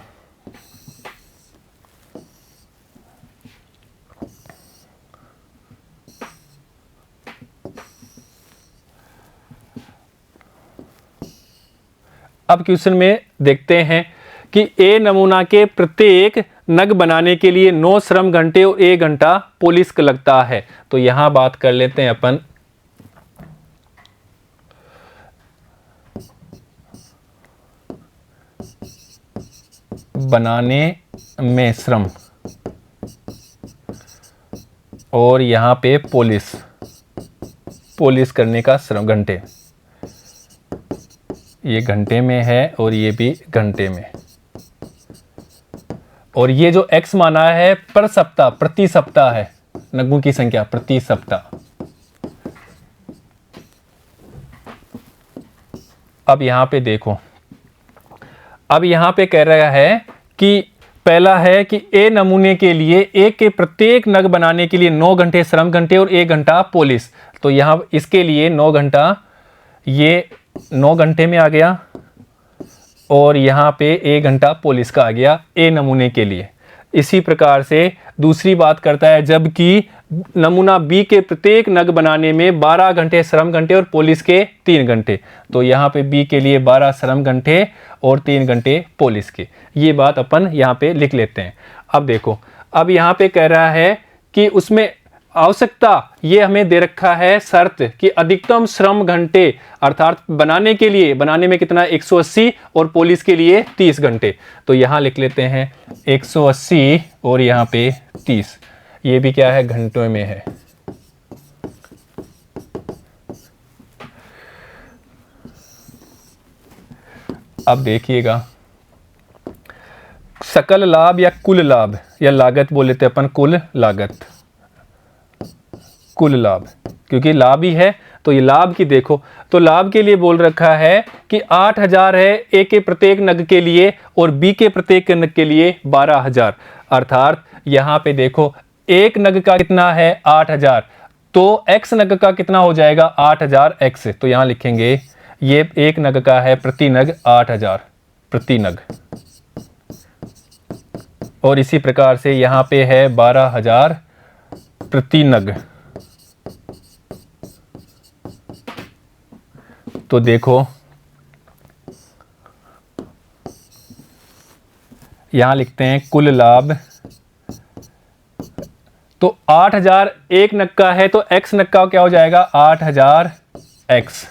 अब क्वेश्चन में देखते हैं कि ए नमूना के प्रत्येक नग बनाने के लिए 9 श्रम घंटे और 1 घंटा पॉलिश का लगता है। तो यहां बात कर लेते हैं अपन बनाने में श्रम और यहां पे पॉलिश करने का श्रम घंटे, ये घंटे में है और ये भी घंटे में, और ये जो x माना है पर सप्ताह, प्रति सप्ताह है, नगों की संख्या प्रति सप्ताह। अब यहां पे देखो, अब यहां पे कह रहा है कि पहला है कि ए नमूने के लिए ए के प्रत्येक नग बनाने के लिए 9 घंटे श्रम घंटे और 1 घंटा पॉलिश। तो यहां इसके लिए 9 घंटा, ये 9 घंटे में आ गया और यहाँ पे 1 घंटा पॉलिश का आ गया ए नमूने के लिए। इसी प्रकार से दूसरी बात करता है, जबकि नमूना बी के प्रत्येक नग बनाने में 12 घंटे श्रम घंटे और पॉलिश के 3 घंटे। तो यहाँ पे बी के लिए 12 श्रम घंटे और 3 घंटे पॉलिश के, ये बात अपन यहाँ पे लिख लेते हैं। अब देखो, अब यहाँ पे कह रहा है कि उसमें आवश्यकता ये हमें दे रखा है शर्त कि अधिकतम श्रम घंटे, अर्थात बनाने में कितना 180 और पॉलिश के लिए 30 घंटे। तो यहाँ लिख लेते हैं 180 और यहाँ पे 30, ये भी क्या है घंटों में है। अब देखिएगा, सकल लाभ या कुल लाभ या लागत बोल लेते हैं अपन, कुल लागत, कुल लाभ, क्योंकि लाभ ही है तो ये लाभ की देखो, तो लाभ के लिए बोल रखा है कि 8000 है ए के प्रत्येक नग के लिए और बी के प्रत्येक नग के लिए 12000। अर्थात यहाँ पे देखो एक नग का कितना है 8000, तो x नग का कितना हो जाएगा 8000x। तो यहाँ लिखेंगे ये एक नग का है प्रति नग 8000 प्रति नग, और इसी प्रकार से यहाँ पे है 12000 प्रति नग। तो देखो यहां लिखते हैं कुल लाभ, तो 8000 एक नग का है तो x नग का क्या हो जाएगा 8000x,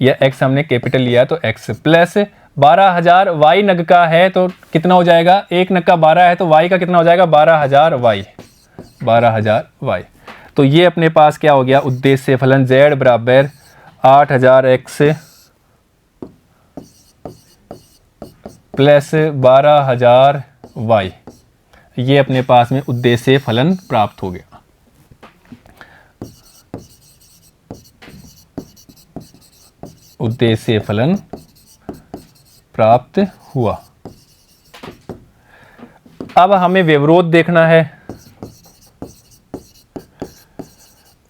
यह x हमने कैपिटल लिया तो x, प्लस 12000 y नग का है तो कितना हो जाएगा, एक नग का 12 है तो y का कितना हो जाएगा 12000y। तो ये अपने पास क्या हो गया, उद्देश्य फलन z बराबर 8000x प्लस 12000y, ये अपने पास में उद्देश्य फलन प्राप्त हो गया। उद्देश्य फलन प्राप्त हुआ। अब हमें व्यवरोध देखना है,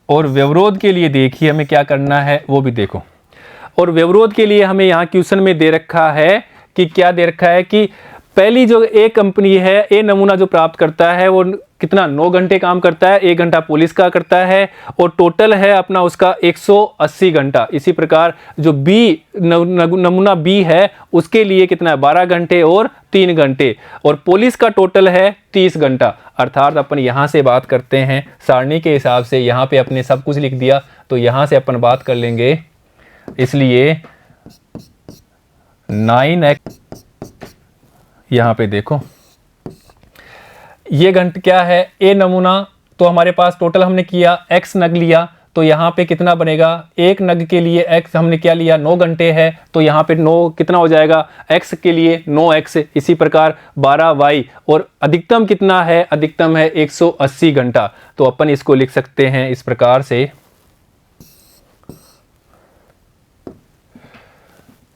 और व्यवरोध के लिए देखिए हमें क्या करना है वो भी देखो। और व्यवरोध के लिए हमें यहाँ क्वेश्चन में दे रखा है कि क्या दे रखा है कि पहली जो ए कंपनी है, ए नमूना जो प्राप्त करता है वो कितना 9 घंटे काम करता है, 1 घंटा पॉलिश का करता है, और टोटल है अपना उसका 180 घंटा। इसी प्रकार जो बी नमूना बी है उसके लिए कितना है 12 घंटे और 3 घंटे, और पॉलिश का टोटल है 30 घंटा। अर्थात अपन यहाँ से बात करते हैं सारणी के हिसाब से, यहाँ पे अपने सब कुछ लिख दिया तो यहाँ से अपन बात कर लेंगे। इसलिए 9x, यहाँ पे देखो ये घंटे क्या है ए नमूना, तो हमारे पास टोटल हमने किया x नग लिया, तो यहाँ पे कितना बनेगा, एक नग के लिए x हमने क्या लिया 9 घंटे है, तो यहाँ पे 9 कितना हो जाएगा x के लिए 9x। इसी प्रकार 12y, और अधिकतम कितना है, अधिकतम है 180 घंटा। तो अपन इसको लिख सकते हैं इस प्रकार से,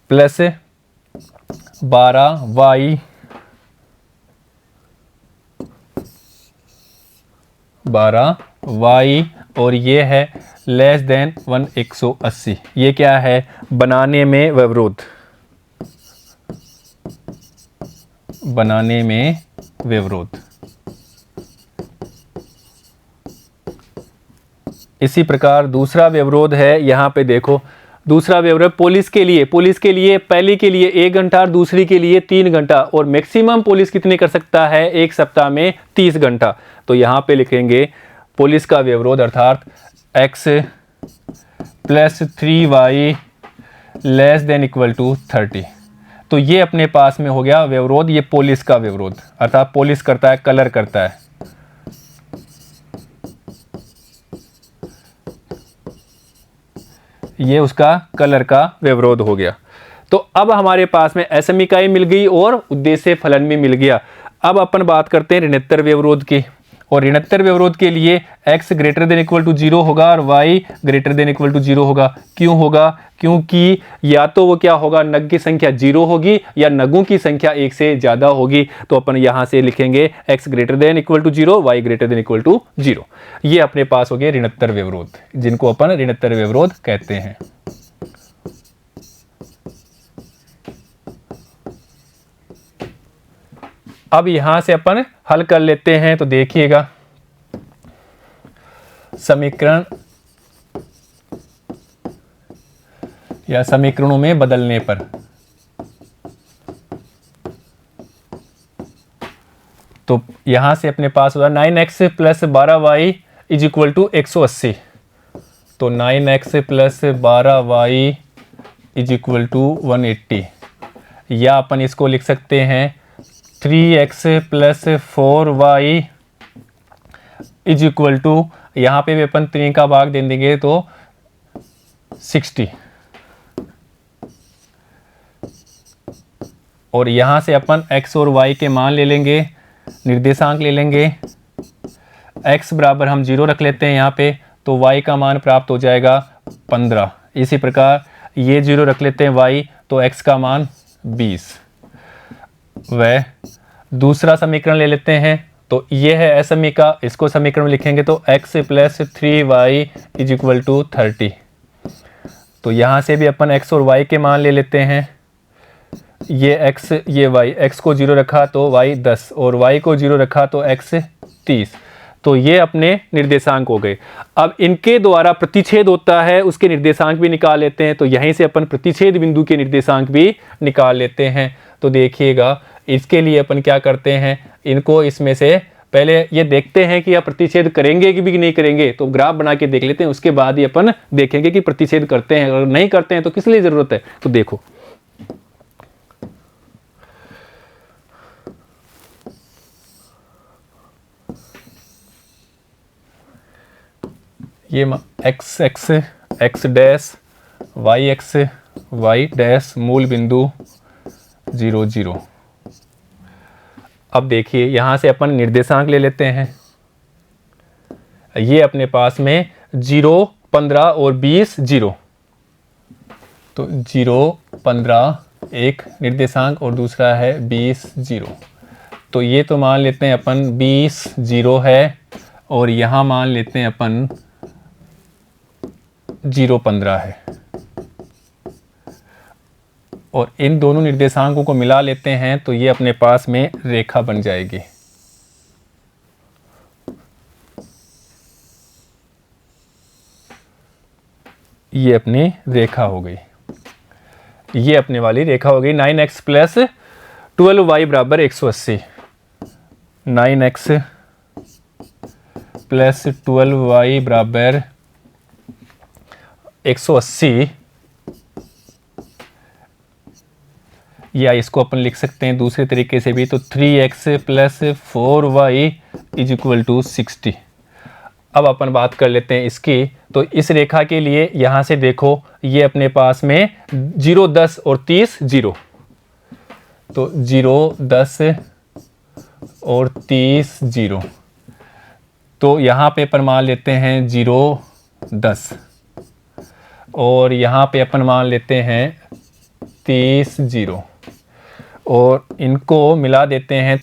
प्लस 12y 12y, और ये है लेस देन 180। ये क्या है, बनाने में व्यवरोध, बनाने में व्यवरोध। इसी प्रकार दूसरा व्यवरोध है, यहाँ पे देखो दूसरा व्यवरोध पुलिस के लिए पहली के लिए 1 घंटा और दूसरी के लिए 3 घंटा, और मैक्सिमम पुलिस कितने कर सकता है एक सप्ताह में 30 घंटा। तो यहाँ पे लिखेंगे पुलिस का व्यवरोध अर्थात x plus 3y less than equal to 30। तो ये अपने पास में हो गया व्यवरोध, ये पुलिस का व्यवरोध अर्थात पुलिस करता है, कलर करता है। ये उसका कलर का व्यवरोध हो गया। तो अब हमारे पास में असम इकाई मिल गई और उद्देश्य फलन भी मिल गया। अब अपन बात करते हैं ऋणोत्तर व्यवरोध की, और ऋणोत्तर व्यवरोध के लिए x greater than equal to 0 होगा और y greater than equal to 0 होगा। क्यों होगा? क्योंकि या तो वो क्या होगा, नग की संख्या 0 होगी या नगों की संख्या 1 से ज़्यादा होगी। तो अपन यहाँ से लिखेंगे x greater than equal to 0, y greater than equal to 0। ये अपने पास हो गए ऋणोत्तर व्यवरोध, जिनको अपन ऋणोत्तर व्यवरोध कहते हैं। अब यहां से अपन हल कर लेते हैं। तो देखिएगा समीकरण या समीकरणों में बदलने पर तो यहां से अपने पास होगा 9x plus 12y is equal to 180। तो 9x plus 12y is equal to 180, या अपन इसको लिख सकते हैं 3x plus 4y is equal to, यहाँ पे भी अपन 3 का भाग दे देंगे तो 60, और यहाँ से अपन x और y के मान ले लेंगे, निर्देशांक ले लेंगे। x बराबर हम 0 रख लेते हैं यहाँ पे, तो y का मान प्राप्त हो जाएगा 15। इसी प्रकार ये 0 रख लेते हैं y, तो x का मान 20। वह दूसरा समीकरण ले लेते हैं, तो ये है असमीका, इसको समीकरण में लिखेंगे तो x plus 3y is equal to 30। तो यहाँ से भी अपन x और y के मान ले लेते हैं। ये x ये y, x को 0 रखा तो y 10 और y को 0 रखा तो x 30। तो ये अपने निर्देशांक हो गए। अब इनके द्वारा प्रतिच्छेद होता है, उसके निर्देशांक भी निकाल लेते हैं। तो यहीं से अपन प्रतिच्छेद बिंदु के निर्देशांक भी निकाल लेते हैं। तो देखिएगा इसके लिए अपन क्या करते हैं, इनको इसमें से पहले ये देखते हैं कि आप प्रतिच्छेद करेंगे कि भी नहीं करेंगे। तो ग्राफ बना के देख लेते हैं, उसके बाद ही अपन देखेंगे कि प्रतिच्छेद करते हैं, अगर नहीं करते हैं तो किस लिए ज़रूरत है। तो देखो ये x x x dash y x y dash मूल बिंदु 0 0। अब देखिए यहाँ से अपन निर्देशांक ले लेते हैं। ये अपने पास में 0 15 और 20 0। तो 0 15 एक निर्देशांक और दूसरा है 20 0। तो ये तो मान लेते हैं अपन 20 0 है, और यहाँ मान लेते हैं अपन 0 15 है, और इन दोनों निर्देशांकों को मिला लेते हैं। तो ये अपने पास में रेखा बन जाएगी। ये अपनी रेखा हो गई, ये अपने वाली रेखा हो गई। 9x प्लस 12y बराबर 180। 9x प्लस 12y बराबर 180, या इसको अपन लिख सकते हैं दूसरे तरीके से भी, तो 3x plus 4y is equal to 60। अब अपन बात कर लेते हैं इसकी। तो इस रेखा के लिए यहाँ से देखो, ये अपने पास में 0 10 और 30 0। तो 0 10 और 30 0। तो यहाँ पे अपन मान लेते हैं 0 10, और यहाँ पे अपन मान लेते हैं 30 0, और इनको मिला देते हैं।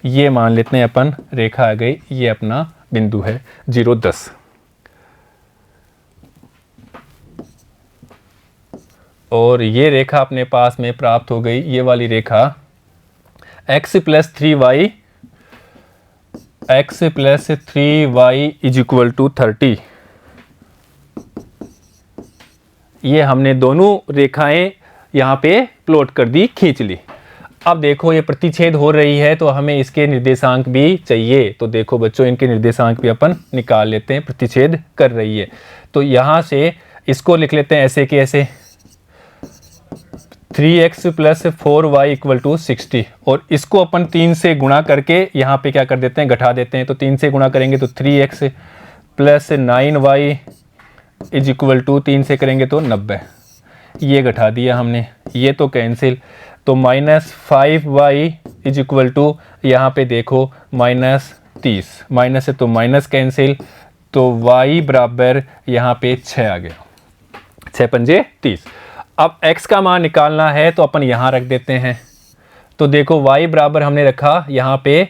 ये मान लेते हैं अपन रेखा आ गई, ये अपना बिंदु है 0 10। और ये रेखा अपने पास में प्राप्त हो गई, ये वाली रेखा x plus 3y is equal to 30। ये हमने दोनों रेखाएं यहाँ पे प्लॉट कर दी, खींच ली। अब देखो ये प्रतिच्छेद हो रही है तो हमें इसके निर्देशांक भी चाहिए। तो देखो बच्चों, इनके निर्देशांक भी अपन निकाल लेते हैं, प्रतिच्छेद कर रही है। तो यहाँ से इसको लिख लेते हैं ऐसे कि ऐसे 3x plus 4y equal to 60, और इसको अपन 3 से गुणा करके यहाँ पे क्या कर देते हैं, घटा देते हैं। तो 3 से गुणा करेंगे तो 3x plus 9y is equal to 3 से करेंगे तो 90, ये घटा दिया हमने, ये तो कैंसिल। तो -5y इज इक्वल टू यहाँ पे देखो -30, माइनस से तो माइनस कैंसिल, तो y बराबर यहाँ पे 6 आ गया, 6 पंजे 30। अब x का मान निकालना है तो अपन यहाँ रख देते हैं। तो देखो y बराबर हमने रखा यहाँ पे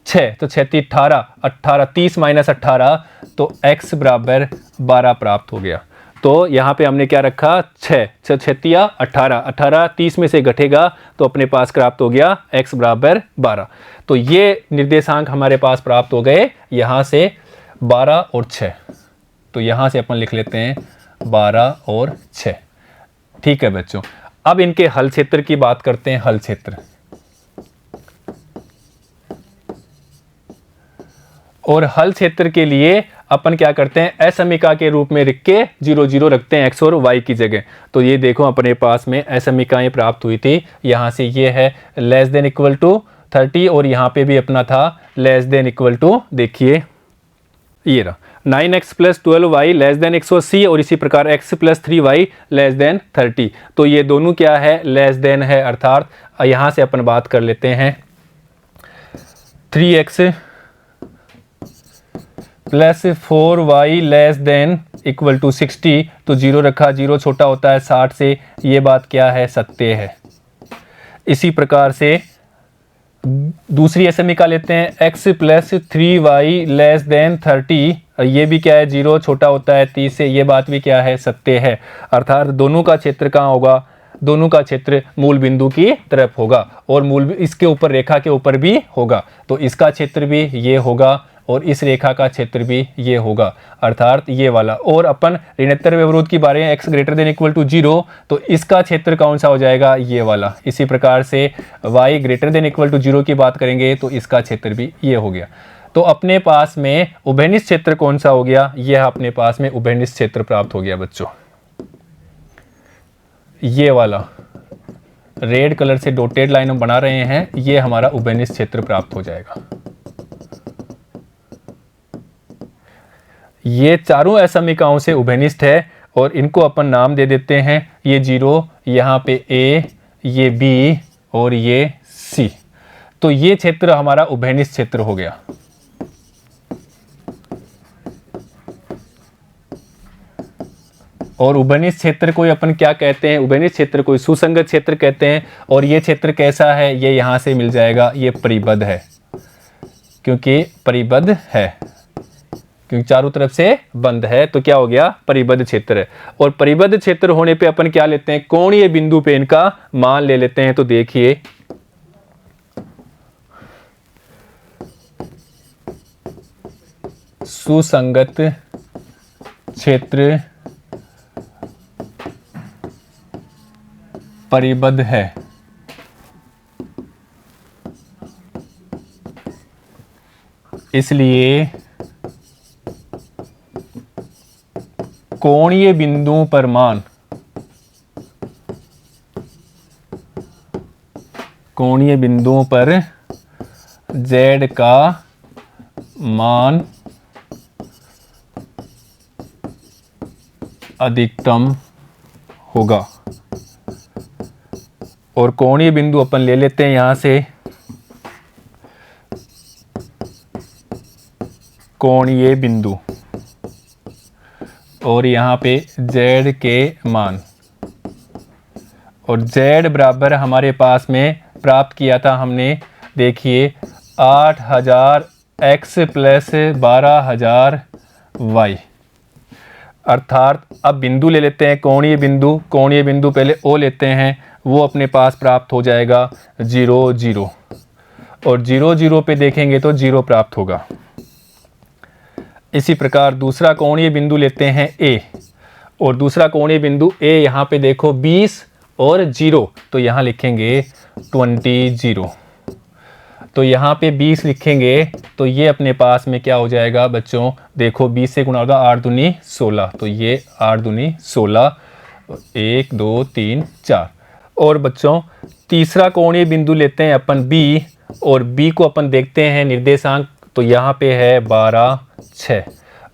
6, तो 6 × 18, 18 30 माइनस 18, तो x बराबर 12 प्राप्त हो गया। तो यहाँ पे हमने क्या रखा, 6 6 18, 18 30 में से घटेगा तो अपने पास प्राप्त हो गया x बराबर 12। तो ये निर्देशांक हमारे पास प्राप्त हो गए, यहाँ से 12 और 6। तो यहाँ से अपन लिख लेते हैं 12 और 6। ठीक है बच्चों, अब इनके हल क्षेत्र की बात करते हैं। हल क्षेत्र, और हल क्षेत्र के लिए अपन क्या करते हैं, असमीका के रूप में लिख के 0 0 रखते हैं x और y की जगह। तो ये देखो अपने पास में असमीकाएं प्राप्त हुई थी। यहाँ से ये है लेस देन इक्वल टू 30, और यहाँ पे भी अपना था लेस देन इक्वल टू, देखिए ये रहा 9x plus 12y less than 180, और इसी प्रकार x plus 3y less then 30। तो ये दोनों क्या है, लेस देन है, अर्थात यहाँ से अपन बात कर लेते हैं 3x plus 4y less than equal to 60। तो 0 रखा, 0 छोटा होता है 60 से, ये बात क्या है, सत्य है। इसी प्रकार से दूसरी समीका लेते हैं x plus 3y less then 30, ये भी क्या है, 0 छोटा होता है 30 से, ये बात भी क्या है, सत्य है। अर्थात दोनों का क्षेत्र कहाँ होगा, दोनों का क्षेत्र मूल बिंदु की तरफ होगा, और मूल इसके ऊपर रेखा के ऊपर भी होगा। तो इसका क्षेत्र भी ये होगा और इस रेखा का क्षेत्र भी ये होगा, अर्थात ये वाला। और अपन ऋणात्तर व्यवरोध की बारे में x greater than equal to 0, तो इसका क्षेत्र कौन सा हो जाएगा, ये वाला। इसी प्रकार से y greater than equal to 0 की बात करेंगे तो इसका क्षेत्र भी ये हो गया। तो अपने पास में उभयनिष्ठ क्षेत्र कौन सा हो गया, यह अपने पास में उभयनिष्ठ क्षेत्र प्राप्त हो गया बच्चों। ये वाला रेड कलर से डॉटेड लाइन हम बना रहे हैं, ये हमारा उभयनिष्ठ क्षेत्र प्राप्त हो जाएगा। ये चारों असमीकाओं से उभयनिष्ठ है, और इनको अपन नाम दे देते हैं, ये 0, यहाँ पे A, ये B और ये C। तो ये क्षेत्र हमारा उभयनिष्ठ क्षेत्र हो गया। और उभयनिष्ठ क्षेत्र को अपन क्या कहते हैं, उभयनिष्ठ क्षेत्र को सुसंगत क्षेत्र कहते हैं। और ये क्षेत्र कैसा है, ये यहाँ से मिल जाएगा, ये परिबद्ध है, क्योंकि परिबद्ध है, क्योंकि चारों तरफ से बंद है, तो क्या हो गया, परिबद्ध क्षेत्र है। और परिबद्ध क्षेत्र होने पे अपन क्या लेते हैं, कोणीय बिंदु पे इनका मान ले लेते हैं। तो देखिए सुसंगत क्षेत्र परिबद्ध है, इसलिए कोणीय बिंदुओं पर मान, कोणीय बिंदुओं पर z का मान अधिकतम होगा। और कोणीय बिंदु अपन ले लेते हैं यहाँ से, कोणीय बिंदु, और यहाँ पे z के मान, और z बराबर हमारे पास में प्राप्त किया था हमने, देखिए 8000 x प्लस 12000 y। अर्थात अब बिंदु ले लेते हैं, कोणीय बिंदु पहले O लेते हैं, वो अपने पास प्राप्त हो जाएगा 0 0, और 0 0 पे देखेंगे तो 0 प्राप्त होगा। इसी प्रकार दूसरा कोणीय बिंदु लेते हैं A, और दूसरा कोणीय बिंदु A यहाँ पे देखो 20 और 0, तो यहाँ लिखेंगे 20 0, तो यहाँ पे 20 लिखेंगे तो ये अपने पास में क्या हो जाएगा बच्चों, देखो 20 से गुणा होगा 8 दूनी 16, तो ये 8 दूनी 16, 1 2 3 4। और बच्चों तीसरा कोणीय बिंदु लेते हैं अपन B, और B को अपन देखते हैं निर्देशांक, तो यहाँ पे है 12 6,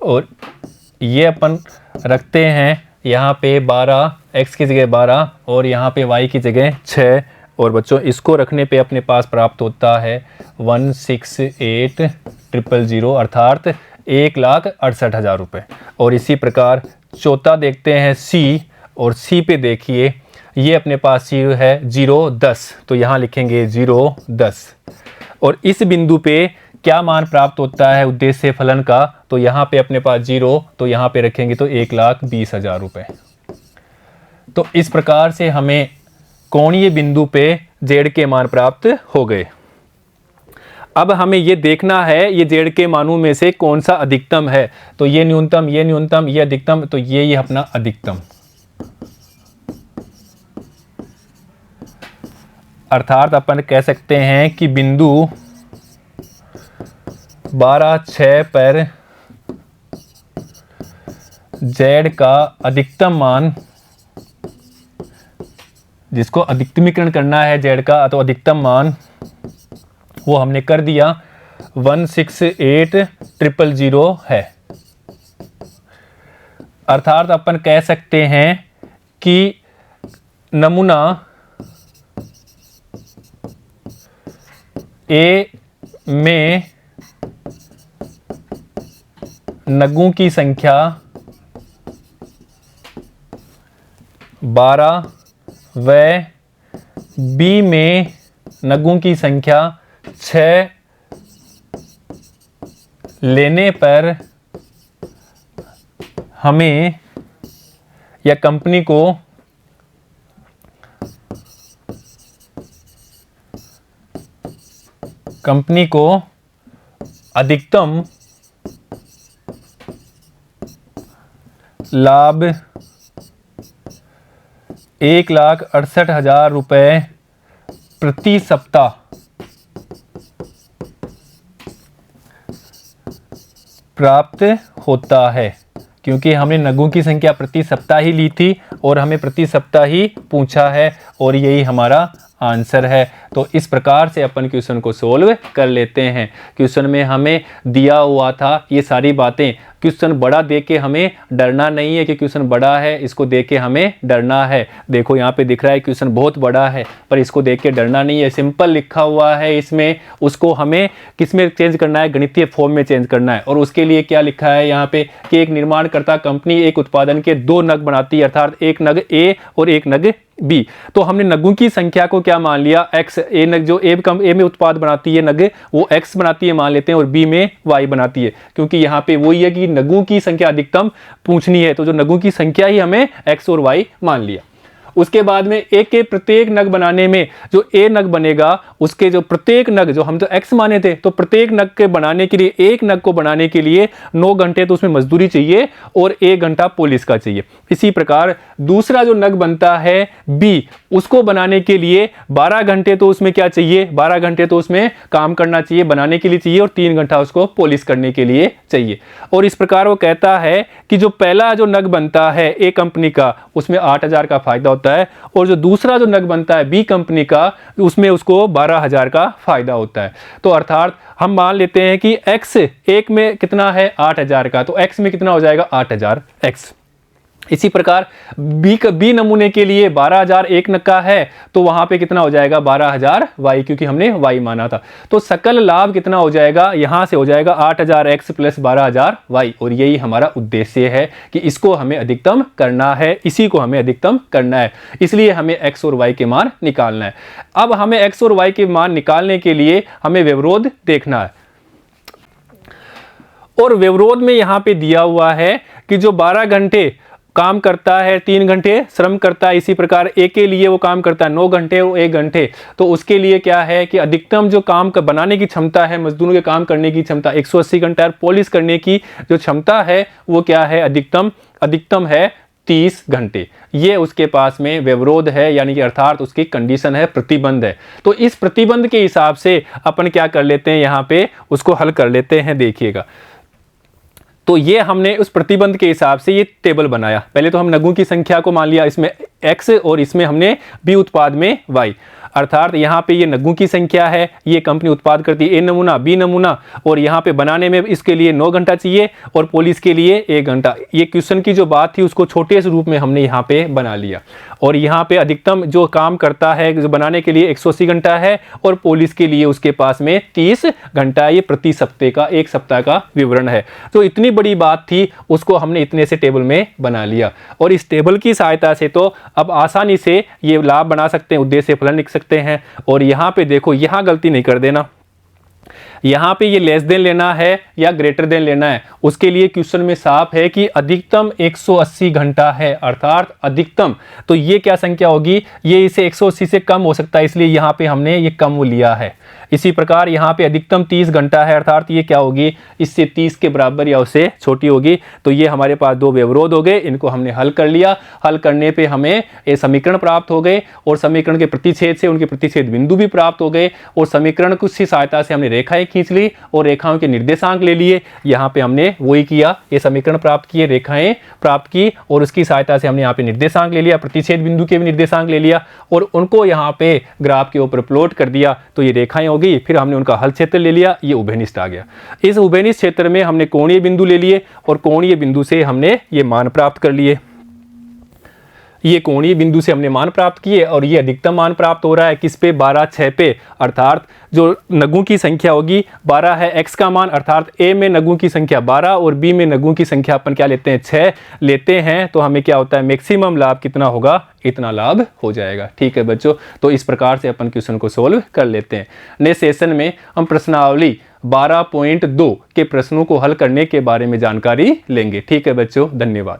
और ये अपन रखते हैं यहाँ पे 12, x की जगह 12 और यहाँ पे y की जगह 6, और बच्चों इसको रखने पे अपने पास प्राप्त होता है 168,000 अर्थात 1,68,000 रुपये। और इसी प्रकार चौथा देखते हैं C, और C पे देखिए ये अपने पास है 0 10, तो यहाँ लिखेंगे 0 10, और इस बिंदु पे क्या मान प्राप्त होता है उद्देश्य फलन का, तो यहाँ पे अपने पास 0, तो यहाँ पे रखेंगे तो 1,20,000 रुपये। तो इस प्रकार से हमें कोणीय बिंदु पे जेड के मान प्राप्त हो गए। अब हमें ये देखना है ये जेड के मानों में से कौन सा अधिकतम है, तो ये न्यूनतम, ये न्यूनतम, ये अधिकतम, तो ये अपना अधिकतम। अर्थात अपन कह सकते हैं कि बिंदु 12 6 पर जेड का अधिकतम मान, जिसको अधिकतमीकरण करना है जेड का, तो अधिकतम मान वो हमने कर दिया 168,000 है। अर्थात अपन कह सकते हैं कि नमूना ए में नगों की संख्या 12 व बी में नगों की संख्या 6 लेने पर हमें या कंपनी को अधिकतम लाभ 1,68,000 रुपये प्रति सप्ताह प्राप्त होता है, क्योंकि हमने नगों की संख्या प्रति सप्ताह ही ली थी और हमें प्रति सप्ताह ही पूछा है, और यही हमारा आंसर है। तो इस प्रकार से अपन क्वेश्चन को सोल्व कर लेते हैं। क्वेश्चन में हमें दिया हुआ था ये सारी बातें। क्वेश्चन बड़ा देख के हमें डरना नहीं है कि क्वेश्चन बड़ा है, इसको देख के हमें डरना है। देखो यहाँ पे दिख रहा है क्वेश्चन बहुत बड़ा है, पर इसको देख के डरना नहीं है। सिंपल लिखा हुआ है इसमें, उसको हमें किस में चेंज करना है, गणितीय फॉर्म में चेंज करना है। और उसके लिए क्या लिखा है यहाँ पे कि एक निर्माणकर्ता कंपनी एक उत्पादन के 2 नग बनाती है, अर्थात एक नग ए और एक नग बी। तो हमने नगों की संख्या को क्या मान लिया, एक्स। ए नग जो ए में उत्पाद बनाती है नग, वो एक्स बनाती है मान लेते हैं, और बी में वाई बनाती है, क्योंकि यहाँ पे वही है कि नगों की संख्या अधिकतम पूछनी है, तो जो नगों की संख्या ही हमें एक्स और वाई मान लिया। उसके बाद में ए के प्रत्येक नग बनाने में जो ए नग बनेगा, उसके जो प्रत्येक नग जो हम तो एक्स माने थे, तो प्रत्येक नग के बनाने के लिए, एक नग को बनाने के लिए 9 घंटे तो उसमें मजदूरी चाहिए और 1 घंटा पुलिस का चाहिए। इसी प्रकार दूसरा जो नग बनता है बी, उसको बनाने के लिए 12 घंटे तो उसमें क्या चाहिए, 12 घंटे तो उसमें काम करना चाहिए, बनाने के लिए चाहिए, और 3 घंटा उसको पुलिस करने के लिए चाहिए। और इस प्रकार वो कहता है कि जो पहला जो नग बनता है ए कंपनी का, उसमें 8,000 का फायदा होता है, और जो दूसरा जो नग बनता है बी कंपनी का, उसमें उसको 12,000 का फायदा होता है। तो अर्थात हम मान लेते हैं कि x एक में कितना है 8,000 का, तो x में कितना हो जाएगा 8,000 x। इसी प्रकार बी नमूने के लिए 12,000 एक नग का है, तो वहां पे कितना हो जाएगा 12,000 y, क्योंकि हमने y माना था। तो सकल लाभ कितना हो जाएगा, यहां से हो जाएगा 8,000 x प्लस 12,000 y, और यही हमारा उद्देश्य है कि इसको हमें अधिकतम करना है, इसी को हमें अधिकतम करना है, इसलिए हमें x और y के मान निकालना है। अब हमें x और y के मान निकालने के लिए हमें व्यवरोध देखना है। और व्यवरोध में यहाँ पे दिया हुआ है कि जो 12 घंटे काम करता है 3 घंटे श्रम करता है, इसी प्रकार ए के लिए वो काम करता है 9 घंटे और 1 घंटे, तो उसके लिए क्या है कि अधिकतम जो काम बनाने की क्षमता है, मजदूरों के काम करने की क्षमता 180 घंटा और पॉलिश करने की जो क्षमता है वो क्या है, अधिकतम है 30 घंटे। ये उसके पास में व्यवरोध है, यानी कि अर्थात उसकी कंडीशन है, प्रतिबंध है। तो इस प्रतिबंध के हिसाब से अपन क्या कर लेते हैं, यहाँ पे उसको हल कर लेते हैं। देखिएगा, तो ये हमने उस प्रतिबंध के हिसाब से ये टेबल बनाया। पहले तो हम नगों की संख्या को मान लिया, इसमें x और इसमें हमने बी उत्पाद में y, अर्थात यहाँ पे ये नगों की संख्या है, ये कंपनी उत्पाद करती है A नमूना B नमूना, और यहाँ पे बनाने में इसके लिए 9 घंटा चाहिए और पॉलिश के लिए 1 घंटा। ये क्वेश्चन की जो बात थी उसको छोटे से रूप में हमने यहाँ पे बना लिया। और यहाँ पे अधिकतम जो काम करता है जो बनाने के लिए 180 घंटा है और पॉलिश के लिए उसके पास में 30 घंटा, ये प्रति सप्ताह का, 1 सप्ताह का विवरण है। तो इतनी बड़ी बात थी, उसको हमने इतने से टेबल में बना लिया। और इस टेबल की सहायता से तो अब आसानी से ये लाभ बना सकते हैं, उद्देश्य फलन लिख सकते हैं। और यहाँ पे देखो, यहाँ गलती नहीं कर देना, यहाँ पे ये लेस देन लेना है या ग्रेटर देन लेना है। उसके लिए क्वेश्चन में साफ है कि अधिकतम 180 घंटा है, अर्थात अधिकतम, तो ये क्या संख्या होगी, ये इसे 180 से कम हो सकता है, इसलिए यहाँ पे हमने ये कम लिया है। इसी प्रकार यहाँ पे अधिकतम 30 घंटा है, अर्थात ये क्या होगी, इससे 30 के बराबर या उससे छोटी होगी। तो ये हमारे पास दो व्यवरोध हो गए, इनको हमने हल कर लिया। हल करने पे हमें ये समीकरण प्राप्त हो गए और समीकरण के प्रतिच्छेद से उनके प्रतिच्छेद बिंदु भी प्राप्त हो गए और समीकरण की सहायता से हमने रेखाएं खींच ली और रेखाओं के निर्देशांक ले लिए। यहाँ पे हमने वही किया, ये समीकरण प्राप्त किए, रेखाएं प्राप्त की और उसकी सहायता से हमने यहाँ पे निर्देशांक ले लिया, प्रतिच्छेद बिंदु के भी निर्देशांक ले लिया और उनको यहाँ पे ग्राफ के ऊपर प्लॉट कर दिया। तो ये रेखाएं हो गई। फिर हमने उनका हल क्षेत्र ले लिया, ये उभयनिष्ठ आ गया। इस उभयनिष्ठ क्षेत्र में हमने कोणीय बिंदु ले लिए और कोणीय बिंदु से हमने ये मान प्राप्त कर लिए। ये कोणीय बिंदु से हमने मान प्राप्त किए और ये अधिकतम मान प्राप्त हो रहा है किस पे, 12, 6 पे, अर्थात जो नगों की संख्या होगी 12 है x का मान, अर्थात a में नगों की संख्या 12 और b में नगों की संख्या अपन क्या लेते हैं, 6 लेते हैं। तो हमें क्या होता है, मैक्सिमम लाभ कितना होगा, इतना लाभ हो जाएगा। ठीक है बच्चों, तो इस प्रकार से अपन क्वेश्चन को सोल्व कर लेते हैं। नेक्स्ट सेशन में हम प्रश्नावली 12.2 के प्रश्नों को हल करने के बारे में जानकारी लेंगे। ठीक है बच्चों, धन्यवाद।